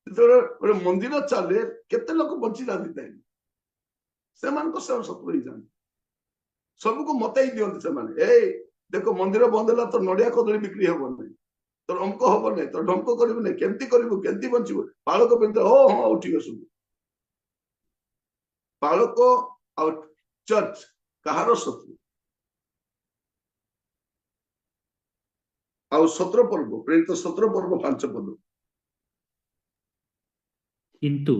ଯେତେବେଳେ ଗୋଟେ ମନ୍ଦିର ଚାଲେ କେତେ ଲୋକ ବଞ୍ଚି ଯାଆନ୍ତି, ସେମାନଙ୍କ ସେମାନେ ଶତ୍ରୁ ହେଇଯାଆନ୍ତି। ସବୁକୁ ମତେଇ ଦିଅନ୍ତି ସେମାନେ, ଏଇ ଦେଖ ମନ୍ଦିର ବନ୍ଦ ହେଲା ତ ନଡିଆ କଦଳୀ ବିକ୍ରି ହବ ନାହିଁ, ତୋର ଅଙ୍କ ହବ ନାହିଁ, ତୋର ଢଙ୍କ କରିବୁ ନାହିଁ, କେମିତି କରିବୁ, କେମିତି ବଞ୍ଚିବୁ। ପାଳକ ବିରୁଦ୍ଧ ହଁ ହଁ ଉଠିବ ସବୁ। ପାଳକ ଆଉ ଚର୍ଚ୍ଚ କାହାର ଶତ୍ରୁ? ଆଉ 17 ପର୍ବ, ପ୍ରେରିତ 17 ପର୍ବ 5 ପଦ। କିନ୍ତୁ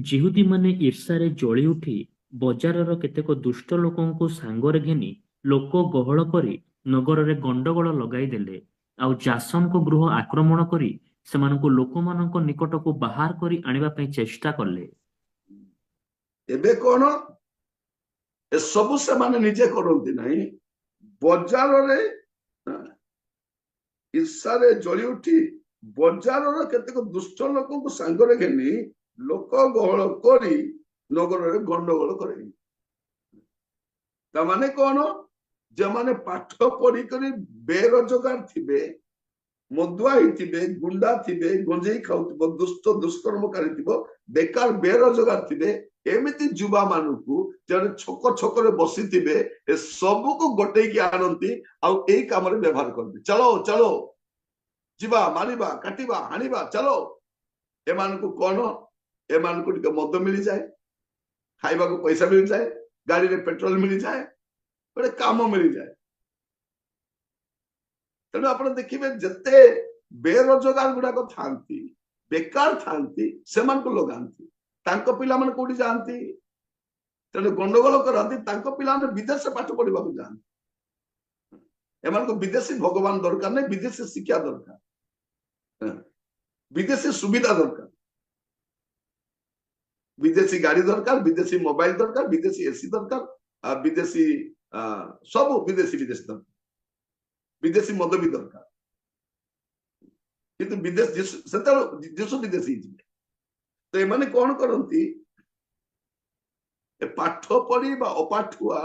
ଯିହୁଦୀମାନେ ଈର୍ଷାରେ ଜଳି ଉଠି ବଜାରର କେତେକ ଦୁଷ୍ଟ ଲୋକଙ୍କୁ ସାଙ୍ଗରେ ଘେନି ଲୋକ ଗହଳ କରି ନଗରରେ ଗଣ୍ଡଗୋଳ ଲଗାଇଦେଲେ। ଆଉ ଯାସନଙ୍କ ଗୃହ ଆକ୍ରମଣ କରି ସେମାନଙ୍କୁ ଲୋକମାନଙ୍କ ନିକଟକୁ ବାହାର କରି ଆଣିବା ପାଇଁ ଚେଷ୍ଟା କଲେ। ଏବେ କଣ, ଏସବୁ ସେମାନେ ନିଜେ କରନ୍ତି ନାହିଁ, ବଜାରରେ ଈର୍ଷାରେ ଜଳି ଉଠି ବଜାରର କେତେକ ଦୁଷ୍ଟ ଲୋକଙ୍କୁ ସାଙ୍ଗରେ ଘେନି ଲୋକ ଗହଳ କରି ନଗରରେ ଗଣ୍ଡଗୋଳ କରେ। ତାମାନେ କଣ, ଯେଉଁମାନେ ପାଠ ପଢିକରି ବେରୋଜଗାର ଥିବେ, ମଦୁଆ ହେଇଥିବେ, ଗୁଣ୍ଡା ଥିବେ, ଗଞ୍ଜେଇ ଖାଉଥିବ, ଦୁଷ୍କର୍ମକାରୀ ଥିବ, ବେକାର ବେରୋଜଗାର ଥିବେ, ଏମିତି ଯୁବା ମାନଙ୍କୁ ଜଣେ ଛକ ଛକରେ ବସିଥିବେ, ଏ ସବୁକୁ ଗୋଟେଇକି ଆଣନ୍ତି ଆଉ ଏଇ କାମରେ ବ୍ୟବହାର କରନ୍ତି। ଚାଲୋ ଚାଲୋ ଯିବା, ମାରିବା, କାଟିବା, ହାଣିବା, ଚାଲୋ। ଏମାନଙ୍କୁ କଣ, ଏମାନଙ୍କୁ ଟିକେ ମଦ ମିଳିଯାଏ, ଖାଇବାକୁ ପଇସା ମିଳିଯାଏ, ଗାଡିରେ ପେଟ୍ରୋଲ ମିଳିଯାଏ, ଗୋଟେ କାମ ମିଳିଯାଏ। ତେଣୁ ଆପଣ ଦେଖିବେ ଯେତେ ବେରୋଜଗାର ଗୁଡାକ ଥାନ୍ତି, ବେକାର ଥାନ୍ତି, ସେମାନଙ୍କୁ ଲଗାନ୍ତି। ତାଙ୍କ ପିଲାମାନେ କୋଉଠି ଯାଆନ୍ତି, ତେଣୁ ଗଣ୍ଡଗୋଳ କରନ୍ତି, ତାଙ୍କ ପିଲାମାନେ ବିଦେଶରେ ପାଠ ପଢିବାକୁ ଯାଆନ୍ତି। ଏମାନଙ୍କୁ ବିଦେଶୀ ଭଗବାନ ଦରକାର ନାହିଁ, ବିଦେଶୀ ଶିକ୍ଷା ଦରକାର, ବିଦେଶୀ ସୁବିଧା ଦରକାର, ବିଦେଶୀ ଗାଡି ଦରକାର, ବିଦେଶୀ ମୋବାଇଲ ଦରକାର, ବିଦେଶୀ ଏସି ଦରକାର, ବିଦେଶୀ ସବୁ ବିଦେଶୀ ଦରକାର, ବିଦେଶୀ ମଦ ବି ଦରକାର। କିନ୍ତୁ ବିଦେଶ ସେତେବେଳେ ଯୀଶୁ ବିଦେଶୀ ହେଇଯିବେ। ତ ଏମାନେ କଣ କରନ୍ତି, ପାଠ ପଢି ବା ଅପାଠୁଆ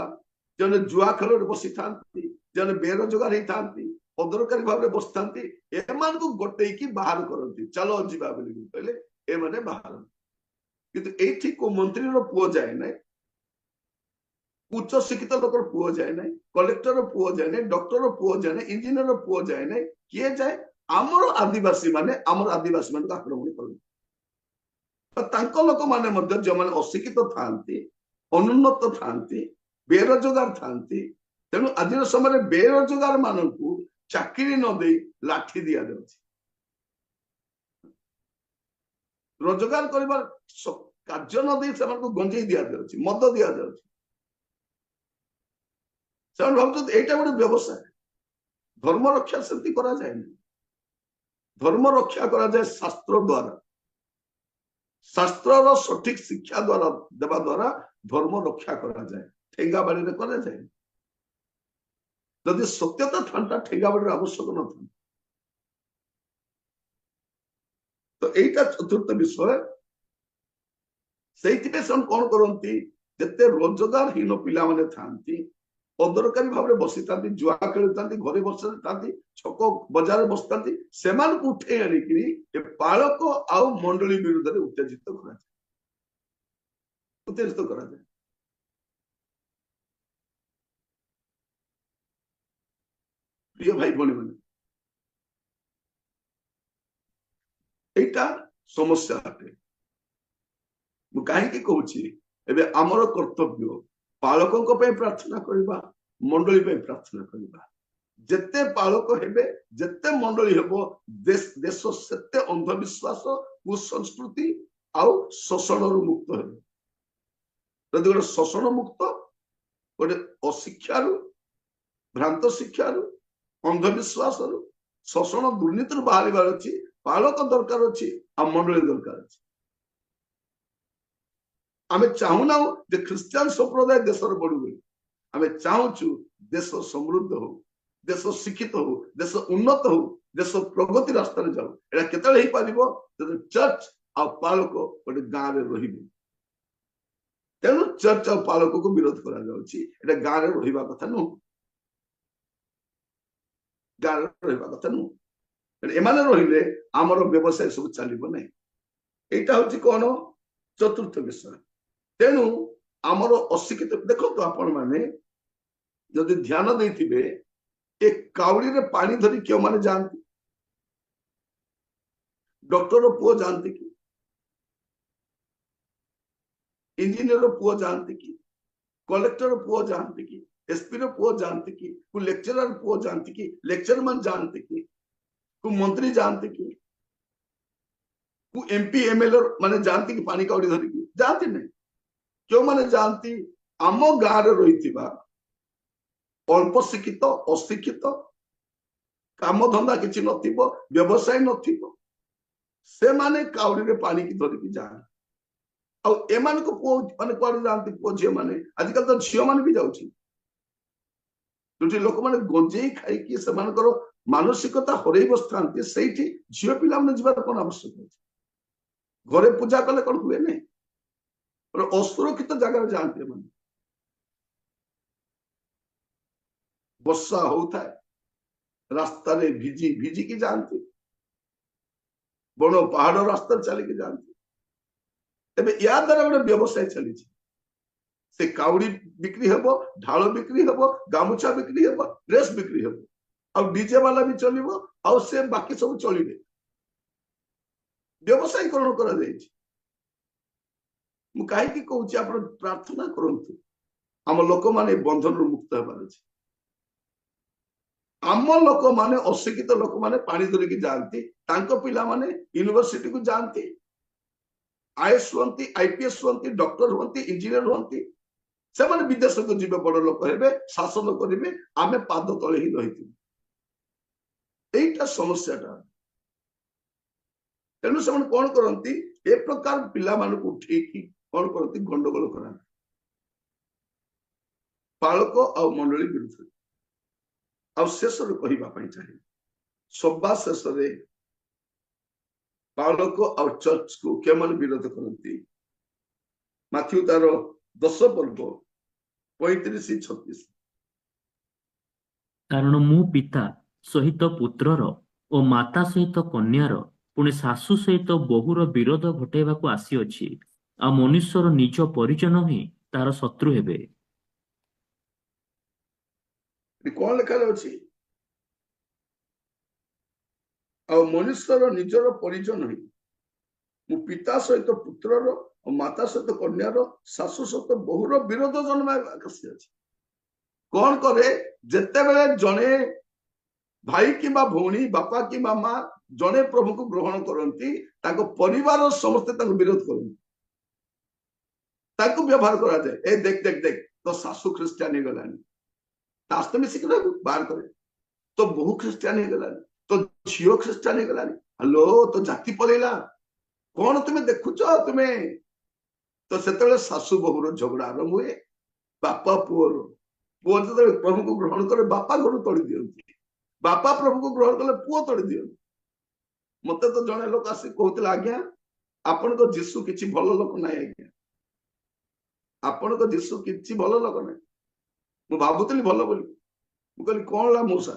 ଜଣେ ଜୁଆ ଖେଳରେ ବସିଥାନ୍ତି, ଜଣେ ବେରୋଜଗାର ହେଇଥାନ୍ତି, ଅଦରକାରୀ ଭାବରେ ବସିଥାନ୍ତି, ଏମାନଙ୍କୁ ଗୋଟେଇକି ବାହାର କରନ୍ତି। ଚାଲ ଯିବା ବୋଲି କହିଲେ ଏମାନେ ବାହାରନ୍ତି। କିନ୍ତୁ ଏଇଠି କୋଉ ମନ୍ତ୍ରୀର ପୁଅ ଯାଏ ନାହିଁ, ଉଚ୍ଚ ଶିକ୍ଷିତ ଲୋକର ପୁଅ ଯାଏ ନାହିଁ, କଲେକ୍ଟର ପୁଅ ଯାଏ ନାହିଁ, ଡକ୍ଟର ପୁଅ ଯାଏ ନାହିଁ, ଇଞ୍ଜିନିୟର ପୁଅ ଯାଏ ନାହିଁ। କିଏ ଯାଏ, ଆମର ଆଦିବାସୀ ମାନେ ମାନଙ୍କୁ ଆକ୍ରମଣ କରନ୍ତି। ତାଙ୍କ ଲୋକମାନେ ମଧ୍ୟ ଯେଉଁମାନେ ଅଶିକ୍ଷିତ ଥାନ୍ତି, ଅନୁନ୍ନତ ଥାନ୍ତି, ବେରୋଜଗାର ଥାନ୍ତି, ତେଣୁ ଆଜିର ସମୟରେ ବେରୋଜଗାର ମାନଙ୍କୁ ଚାକିରି ନ ଦେଇ ଲାଠି ଦିଆଯାଉଛି। ରୋଜଗାର କରିବାର କାର୍ଯ୍ୟ ନ ଦେଇ ସେମାନଙ୍କୁ ଗଞ୍ଜେଇ ଦିଆଯାଉଛି, ମଦ ଦିଆଯାଉଛି। ସେମାନେ ଭାବୁଛନ୍ତି ଏଇଟା ଗୋଟେ ବ୍ୟବସାୟ। ଧର୍ମ ରକ୍ଷା ସେମିତି କରାଯାଏନି। ଧର୍ମ ରକ୍ଷା କରାଯାଏ ଶାସ୍ତ୍ର ଦ୍ଵାରା। ଶାସ୍ତ୍ରର ସଠିକ ଶିକ୍ଷା ଦ୍ଵାରା ଦେବା ଦ୍ଵାରା ଧର୍ମ ରକ୍ଷା କରାଯାଏ, ଠେଙ୍ଗା ବାଡିରେ କରାଯାଏ। ଯଦି ସତ୍ୟତା ଥାନ୍ତା ଠେଙ୍ଗା ବାଡିର ଆବଶ୍ୟକ ନଥାନ୍ତା। ତ ଏଇଟା ଚତୁର୍ଥ ବିଷୟ। ସେଇଥିପାଇଁ ସେମାନେ କଣ କରନ୍ତି, ଯେତେ ରୋଜଗାରହୀନ ପିଲାମାନେ ଥାନ୍ତି, ଅଦରକାରୀ ଭାବରେ ବସିଥାନ୍ତି, ଜୁଆ ଖେଳୁଥାନ୍ତି, ଘରେ ବସିଥାନ୍ତି, ଛକ ବଜାରରେ ବସିଥାନ୍ତି, ସେମାନଙ୍କୁ ଉଠେଇ ଆଣିକିରି ଏ ପାଳକ ଆଉ ମଣ୍ଡଳୀ ବିରୁଦ୍ଧରେ ଉତ୍ତେଜିତ କରାଯାଏ। ପ୍ରିୟ ଭାଇ ଭଉଣୀ ମାନେ, ଏଇଟା ସମସ୍ୟା ଅଟେ। ମୁଁ କାହିଁକି କହୁଛି, ଏବେ ଆମର କର୍ତ୍ତବ୍ୟ ପାଳକଙ୍କ ପାଇଁ ପ୍ରାର୍ଥନା କରିବା, ମଣ୍ଡଳୀ ପାଇଁ ପ୍ରାର୍ଥନା କରିବା। ଯେତେ ପାଳକ ହେବେ, ଯେତେ ମଣ୍ଡଳୀ ହେବ, ଦେଶ ସେତେ ଅନ୍ଧବିଶ୍ୱାସ, କୁସଂସ୍କୃତି ଆଉ ଶୋଷଣରୁ ମୁକ୍ତ ହେବ। ଯଦି ଗୋଟେ ଶୋଷଣ ମୁକ୍ତ, ଗୋଟେ ଅଶିକ୍ଷାରୁ, ଭ୍ରାନ୍ତ ଶିକ୍ଷାରୁ, ଅନ୍ଧବିଶ୍ୱାସରୁ, ଶୋଷଣ ଦୁର୍ନୀତିରୁ ବାହାରିବାର ଅଛି, ପାଳକ ଦରକାର ଅଛି ଆଉ ମଣ୍ଡଳୀ ଦରକାର ଅଛି। आमे चाहूना जे ख्रिस्टियन संप्रदाय देशर बढ़ू बोली आमे चाहूचु देश समृद्ध हो देश शिक्षित हो देश उन्नत हो देश प्रगति रास्तार जाऊ एटा केतले ही पारिबो जब चर्च आ पालक गोटे गाँव में रही तेणु चर्च आ पालक को विरोध करा जाउची एटा गाँव में रहिबा कथा नु गाँव में रहिबा कथा नु एमाने रहिले आमर व्यवसाय सब चलिबो नै एटा होची कोन चतुर्थ विषय तेणु आमर अशिक्षित देखो आपण माने जदि ध्यान देथिबे ए काउड़ी रे पानी धरी क्यों माने जानती डॉक्टर पुओ जानती कि इंजीनियर पुओ जानती कि कलेक्टर पुओ जानती कि एसपी रो पुओ जानती कि को लेक्चरर पुओ जानती कि लेक्चरमैन जानती कि को मंत्री जानती कि को एमपी एमएलए माने जानती कि पानी काउड़ी धरी कि जानती नहीं क्यों माने जानती आम गाँव रे रहिथिबा अल्प शिक्षित अशिक्षित काम धंदा किसी नथिबो व्यवसाय नथिबो से माने काउड़ी रे पानी की धरिकी जान आ एमान को पुओ माने कुआडे जानती पुओ झियो माने आजकल तो झियो माने भी जाउची जोठी लोक माने गंजेई खाई कि से मानकर मानसिकता हरई बसथांती सेठी झियो पिला माने जिबार कोन आवश्यक अछि घरे पूजा कले कोन हुए नै और असुरक्षित जगह जानते माने वर्षा होता है रास्ता रे भिजी भिजी की जानती बड़ पहाड़ रास्ता चली की जानती एबे या द्वारा गोटे व्यवसाय चली से काउड़ी बिक्री हेबो ढाल बिक्री हेबो गामुछा बिक्री हेबो ड्रेस बिक्री हेबो आ डीजे वाला भी चलिबो आ से बाकी सब चलिबे व्यवसाय करण करा जायछि मु काहे की कहूची आपण प्रार्थना करंतु हम लोक माने बंधन रु मुक्त हेबार अछि आम लोक माने अशिक्षित लोक माने पानी धरिकी जाती पिला माने यूनिवर्सिटी को जाती आईएएस हुंती आईपीएस हुंती डॉक्टर हुंती इंजीनियर हुंती से माने विदेश को जीवे बड़ लोक हेबे शासन करिवे आमे पाद तले ही रहिथि एटा समस्याटा तेणु से कौन करती ए प्रकार पिला मान को उठेकी कौन करती गंडगोल करा पालक आ मंडली विरुद्ध आ शेष कहवाई चाहिए सभा शेष पालक आ चर्च को क्या मान विरोध करती माथ्यू तार 10 पर्व 35-36 କାରଣ ମୁଁ ପିତା ସହିତ ପୁତ୍ରର ଓ ମାତା ସହିତ କନ୍ୟାର ପୁଣି ଶାଶୁ ସହିତ ବୋହୂର ବିରୋଧ ଘଟାଇବାକୁ ଆସିଅଛି ଆଉ ମନୁଷ୍ୟର ନିଜ ପରିଜନ ହିଁ ତାର ଶତ୍ରୁ ହେବେ। कौन लिखा अछि आ मनुष्यर निजर परिजन ही मु पिता सहित पुत्रर और माता सहित कन्यार शाशु सहित बहुर विरोध जन्म कौन करे जेते बेले जने भाई कि भौणी बापा कि मामा जने प्रभु को ग्रहण करती परिवार समस्ते विरोध करती व्यवहार करा जाए ए देख देख देख तो शाशु ख्रिस्टियान गलानी तास्ते मिसिक बाहर करे तो बहु ख्रिस्टियान गलानी तो झील ख्रिस्टियान गलानी हेलो तो जाति पलैला कौन तुम्हें देखुच तुम्हें तो से शाशु बहुर झगड़ा आरंभ हुए बापा पुओर पुओ जो प्रभु को ग्रहण करे बापा घर तोड़ी दियंती बापा प्रभु को ग्रहण कले पुओ तोड़ी दियंती मत तो जड़े लोक आस कहते आज्ञा आपण को जीशु किसी भल लोक ना आज्ञा आपण को जीशु किसी भल लोक ना मु भावुली भल बोली मु कहली कौन ला मौसा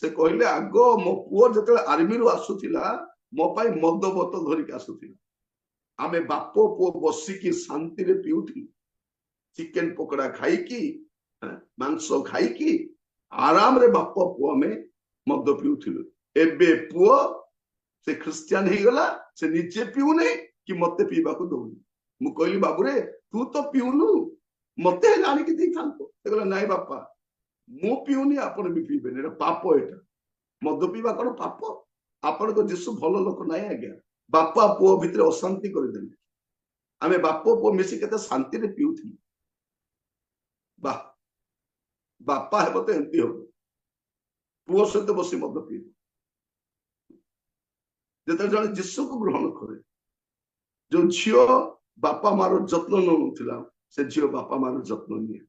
से कहले आग मो पुओ जो आर्मी रु आसुला मो पाई मद बत धरिक आसुला आमे बाप पुओ बसिकी शांति रे पिउथि चिकेन पकोड़ा खाइकी मांस खाइकी आराम रे बाप पुओ में मद पिउथिलु एबे पुओ से ख्रिस्टियन ही गला से निजे पिउ नहीं कि मते पीबा को दउनी मु कहली बाबू रे तू तो पिउलु मते जानि कि देई थांतो से कहला नाही बापा मु पिउनी आपण भी पीबे ने पाप एटा मद पीबा कोन पाप आपण को जीशु भल लोक नाही आज्ञा बापा पुओ भितर अशांति कर देले आमे बाप पुओ मिसी केते शांति रे पिउथि बा बापा हेबो तो एंती हो पुओ सहित बसी मद पी जते जने जीशु को ग्रहण करे जो झियो बापा मार जत्न नौला से झील बापा मार जत्न निये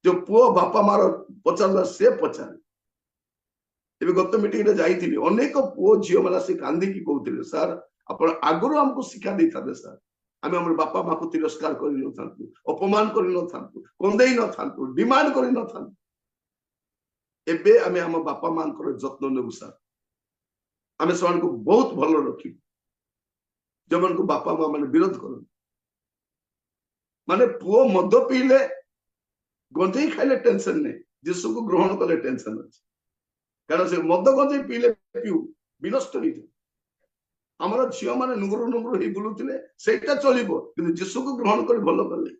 जो पुओ बापा मार पचारा से पचारे एबे गत मीटिंग रे जाइथिली अनेक पुओ झील माने से कांदी की कहउथिले सर आपण आगरो हमको शिक्षा देता दे सर आमे हमर बापा माँ को तिरस्कार करि न थांतु अपमान करि न थांतु कंदेई न थांतु डिमांड करि न थांतु एबे आमे हम बापा माँ को जत्न नेबु सर आमे समान को बहुत भलो रखी जमन को बापा माँ माने विरोध करन माने पुओ मद पीले गंजेई खाइले टेंशन नहीं जीसु को ग्रहण कले टेंशन अछि कारण से मद गंजेई पीले पिउ विनष्ट नहीं आमर झील माने नुंगुरु नुंगुरु हे बुलुतिले सेटा चलिबो किंतु जीसु को ग्रहण कर भलो कले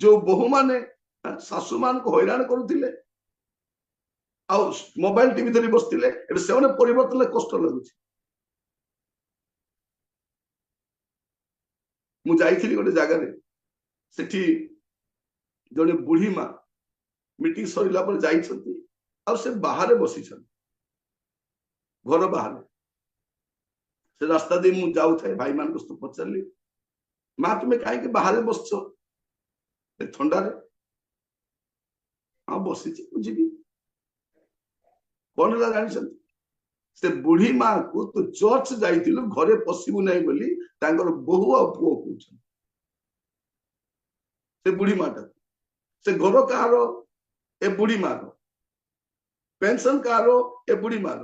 जो बहु माने सासु मान को हैरान करुतिले आ मोबाइल टीवी धरी बसतिले एबे सेने परिवर्तन कष्ट लागुछि मु जाइथिली गोटे जगह रे सेठी जने बुढ़ी माँ मीटिंग सरिला पर जाइछंती आ से बाहर बसी छन घर बाहर से रास्ता दे मु जाउ थाए भाई मान को पचारली माँ तुम्हें काहे के बाहर बसछो ठंडा रे हां बसी छी बुझिबी कौन जानी से बुढ़ी माँ को तो चर्च जाइथिलु घरे पसिबु नहीं बोली तांकर बहु आ पुओ कहउछन से बुढ़ी माँ से घर कहारो ए बुढ़ी माँ पेंशन कहारो ए बुढ़ी माँ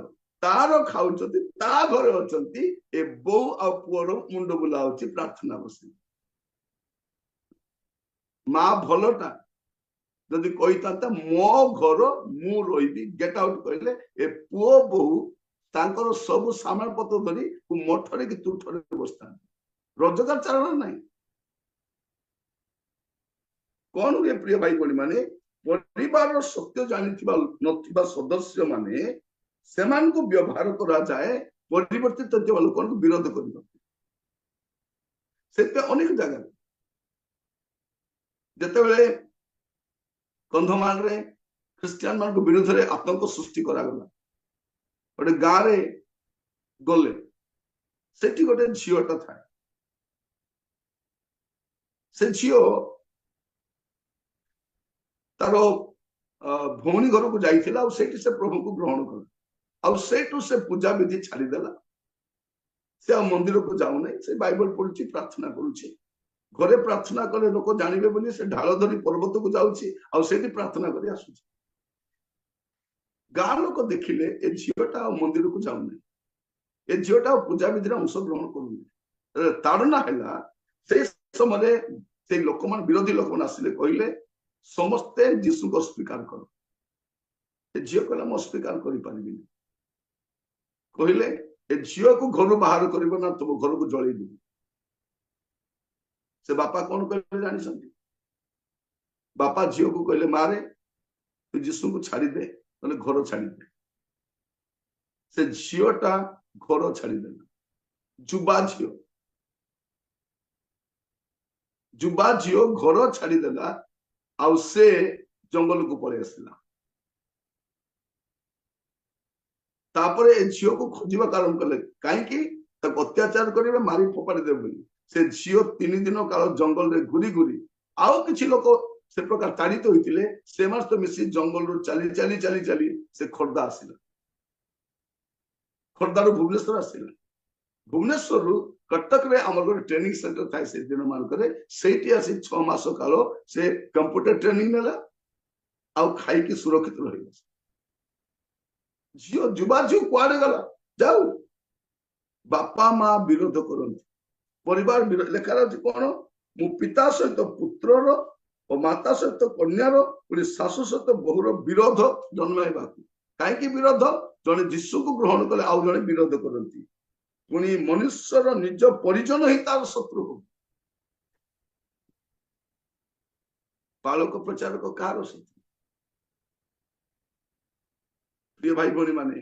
तार खाउछंती ता घरे अछंती ए बहु आ पुओर मुंड बुलाउछि प्रार्थना बसी माँ भलोटा जदि कहिता मो घर मु रही गेट आउट कहले ए पुओ बहु तांकर सब सामान पत्र धरी मठरे कि तुठरे बसता रोजगार चारण नहीं कौन हुए प्रिय भाई बड़ी माने परिवार सत्य जानिथिबा नथिबा सदस्य माने सेमान को व्यवहार करा जाए परिवर्तित लोक को विरोध करबा सेते अनेक जगह जेतेबेले कंधमाल रे ख्रिस्टियन मान को विरोध रे आतंक सृष्टि करा गला गोटे गाँव रे गले सेठी गोटे झीलटा था से झील तार भौणी घर को जाइथिला से प्रभु को ग्रहण कर से पूजा विधि छाड़ीदेला से मंदिर को जाऊ नहीं से बाइबल पढ़ुची प्रार्थना करुची घरे प्रार्थना कले लोक जानवे बोली से ढाल धरी पर्वत को जाऊँगी प्रार्थना कर आसुची गाँ लोक देखिले ए झीलटा मंदिर को जाऊना ए झीलटा पूजा विधि अंश ग्रहण करूनी ताड़ना है से समय से लोक मान विरोधी लोक मैंने आसिले कहले समस्ते जीशु को स्वीकार कर झील कहला मो स्वीकार करें कहले ए झील को घर बाहर कर ना तुम घर को जलई देवी से बापा कौन कहले जानी बापा झील को कहले मारे तू जीशु को छाड़ी दे तो घर छाड़ी दे से झीलटा घर छाड़ीदेला जुबा झील घर छाड़ीदेला आउ से जंगल को पड़े आसला तापरे ए झील को खोजा कारण कले कहीं अत्याचार करेंगे मारी फोपाड़ी देव से झील 3 दिन काल जंगल रे घूरी घूरी आउ किछि लोक से प्रकार ताड़ित होइतिले से तो मिसी जंगल रो चली चली चली चली से खोर्धा आसिला खोर्धा रो भुवनेश्वर आसिला भुवनेश्वर रो कटक रे हमर गोटे ट्रेनिंग सेंटर थाए से दिन मान करे सेठी आसी 6 मास काल से कंप्यूटर ट्रेनिंग नेला आउ खाई की सुरक्षित रहिला झील जुबा झील कुआडे गला जाऊ बापा माँ विरोध करती परिवार लेखार कौन मु पिता सहित पुत्रर और माता सहित कन्यार पुणी शाशु सहित बहुर विरोध जन्म कहीं विरोध जड़े जीशु को ग्रहण कले आउ जड़े विरोध करती पुणी मनुष्यर निज परिजन ही तार शत्रु हो बालक प्रचारक कहार शत्रु प्रिय भाई भौणी माने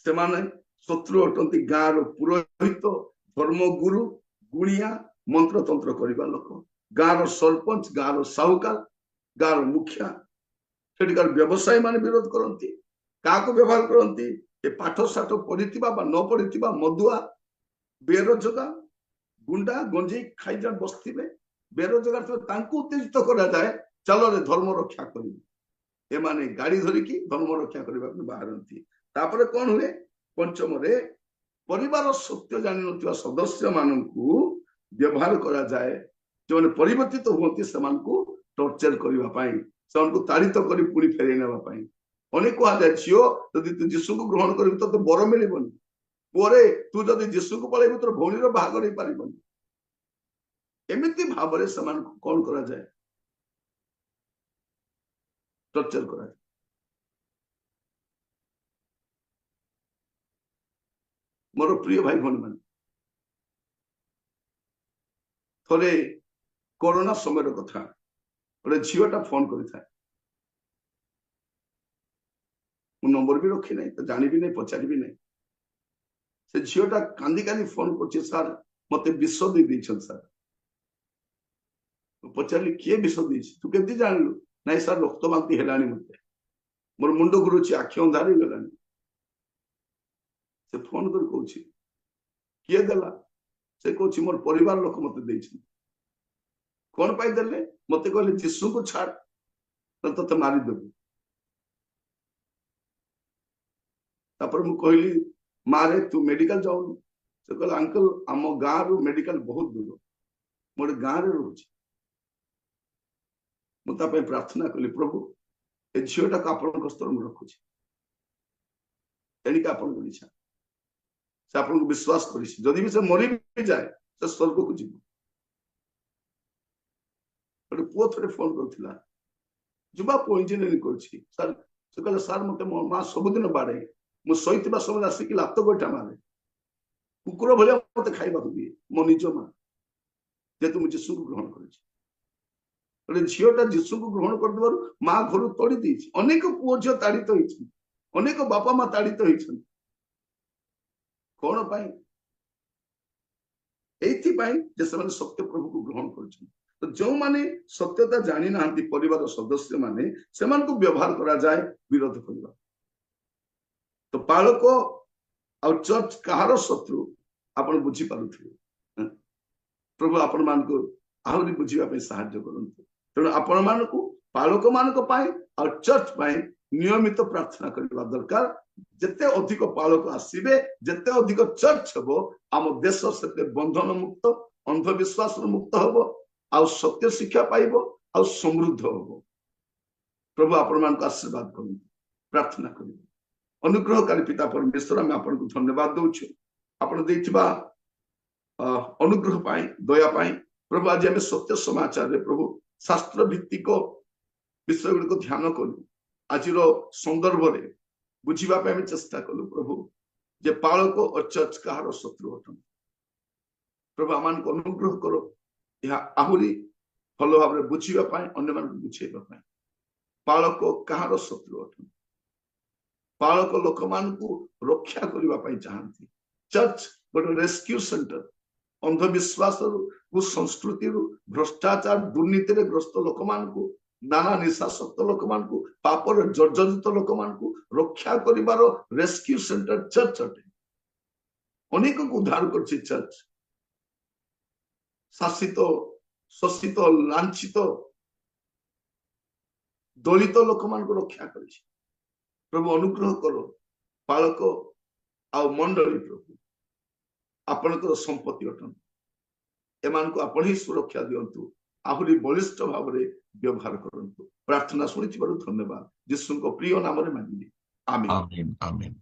से शत्रु अटंती गाँव पुरोहित धर्मगुरु गुणिया मंत्र तंत्र करवा लोक गाँव सरपंच गाँव साहुकार गाँव मुखिया सेठिकार व्यवसायी मान विरोध करती क्या व्यवहार करती पाठ साठ पढ़ी न पढ़ी मदुआ बेरोजगार गुंडा गंजेई खाई जन बसथिबे बेरोजगार थे तांको उत्तेजित करा जाए चलो रे धर्म रक्षा करिबे एमाने गाड़ी धरिकी धर्म रक्षा करबा बाहरती तापरे कौन हुए पंचम रे परिवार सत्य जानि नथिबा सदस्य माननकु व्यवहार करा जाए जो माने परिवर्तित होती सेमानकु टॉर्चर करबा पई सेमानकु ताड़ित करी पुरी फेरै नेबा पई अनेक कहा जाए झियो यदि तू जीशु को ग्रहण करिबि तो बर मिलिबनी पुरे तू जदि जीशु को पळेबि तो भौणीर बाहागर होई पारिबनी एमिति भाबरे सेमानकु कोन करा जाए टॉर्चर करा जाए मोर प्रिय भाई भौणी माने थोड़े कोरोना समय कथा गोटे झीटा फोन कर नंबर भी रखी नहीं तो जानी भी नहीं पचारि भी नहीं से झीटा कांदी कांदी फोन कर सार मत विष दे सार पचारि किए विष दे तू केमती जानलु नहीं सार रक्त बांति है मत मोर मुंड घुरुची आखि अंधार गला से फोन कर कहूँ किए देला से कहूँ मोर परिवार लोक मत दे कौन पाई देले मत कहले जीशु को छाड़ तो मारिदेबू तापर मु कहली मारे तू मेडिकल जाऊनु से कहला अंकल आम गाँव रु मेडिकल बहुत दूर मोर गाँव रे रोची मुता पे प्रार्थना कली प्रभु ए झीटा को आपन स्तर में रखुची तेणिक आपन को इच्छा से आपन को विश्वास करी जदि भी से मरी भी जाए से स्वर्ग को जीव पुओ थे फोन कर जुबा पुओ इंजीनियरिंग कर सार मत मो माँ सबुदिन बाड़े मुझे शोता समय आसिक लात गोईठा मारे कुकुर भाया मत खावा दिए मो निज माँ जेतु मुझे जीशु को ग्रहण कर झीटा जीशु को ग्रहण कर माँ घर तोड़ी दी अनेक पुओ झील ताड़ित होती अनेक बापा माँ ताड़ित होती कौन पाई सत्य प्रभु को ग्रहण कर तो जो माने सत्यता जानी ना परिवार सदस्य माने सेमान को व्यवहार करा जाए विरोध करवा तो पालक और चर्च कहार शत्रु आपण बुझी पारुथिबे प्रभु आपण मान को आहरी बुझीबा पे सहायता करंतु तेणु आपण मान को पालक मान को पाए और चर्च पाए नियमित प्रार्थना करबा दरकार जिते अधिक पालक आसीबे जिते अधिक चर्च हबो आम देश सेते बंधन मुक्त अंधविश्वास मुक्त हबो आ सत्य शिक्षा पाइब आ समृद्ध हम प्रभु आपण मान आशीर्वाद कर प्रार्थना कर अनुग्रहकारी पिता परमेश्वर आम आपन को धन्यवाद दौछु आपण देथिबा अनुग्रह पाई दया पाई प्रभु आज आम सत्य समाचार रे प्रभु शास्त्र भित्तिक विषय गुड़ ध्यान कलु आज संदर्भ रे बुझीबा पे चेष्टा कलु प्रभु जे पालक और चर्च कहार शत्रु अटन प्रभु आमान को अनुग्रह करो यह आहरी भल भाव बुझापी अन्य मान बुझेबा पालक कहार शत्रु अटन पालक लोक मान रक्षा करने चाहती चर्च गोटे रेस्क्यू सेंटर अंधविश्वास कुसंस्कृति भ्रष्टाचार दुर्नीति ग्रस्त लोक मान नाना निशासक्त लोक मान पापर जर्जरित लोक मान रक्षा करिवार रेस्क्यू सेंटर चर्च अटे अनेक को उद्धार कर चर्च शासित शोषित लांछित दलित लोक मान रक्षा कर प्रभु अनुग्रह करो पालक आ मंडली प्रभु आपणकर संपत्ति अटन एमान को आपण ही सुरक्षा दियंतु आहरी बलिष्ठ भाव में व्यवहार करंतु प्रार्थना सुनी धन्यवाद जीशु को प्रिय नाम रे मांगिली आमीन आमीन आमीन।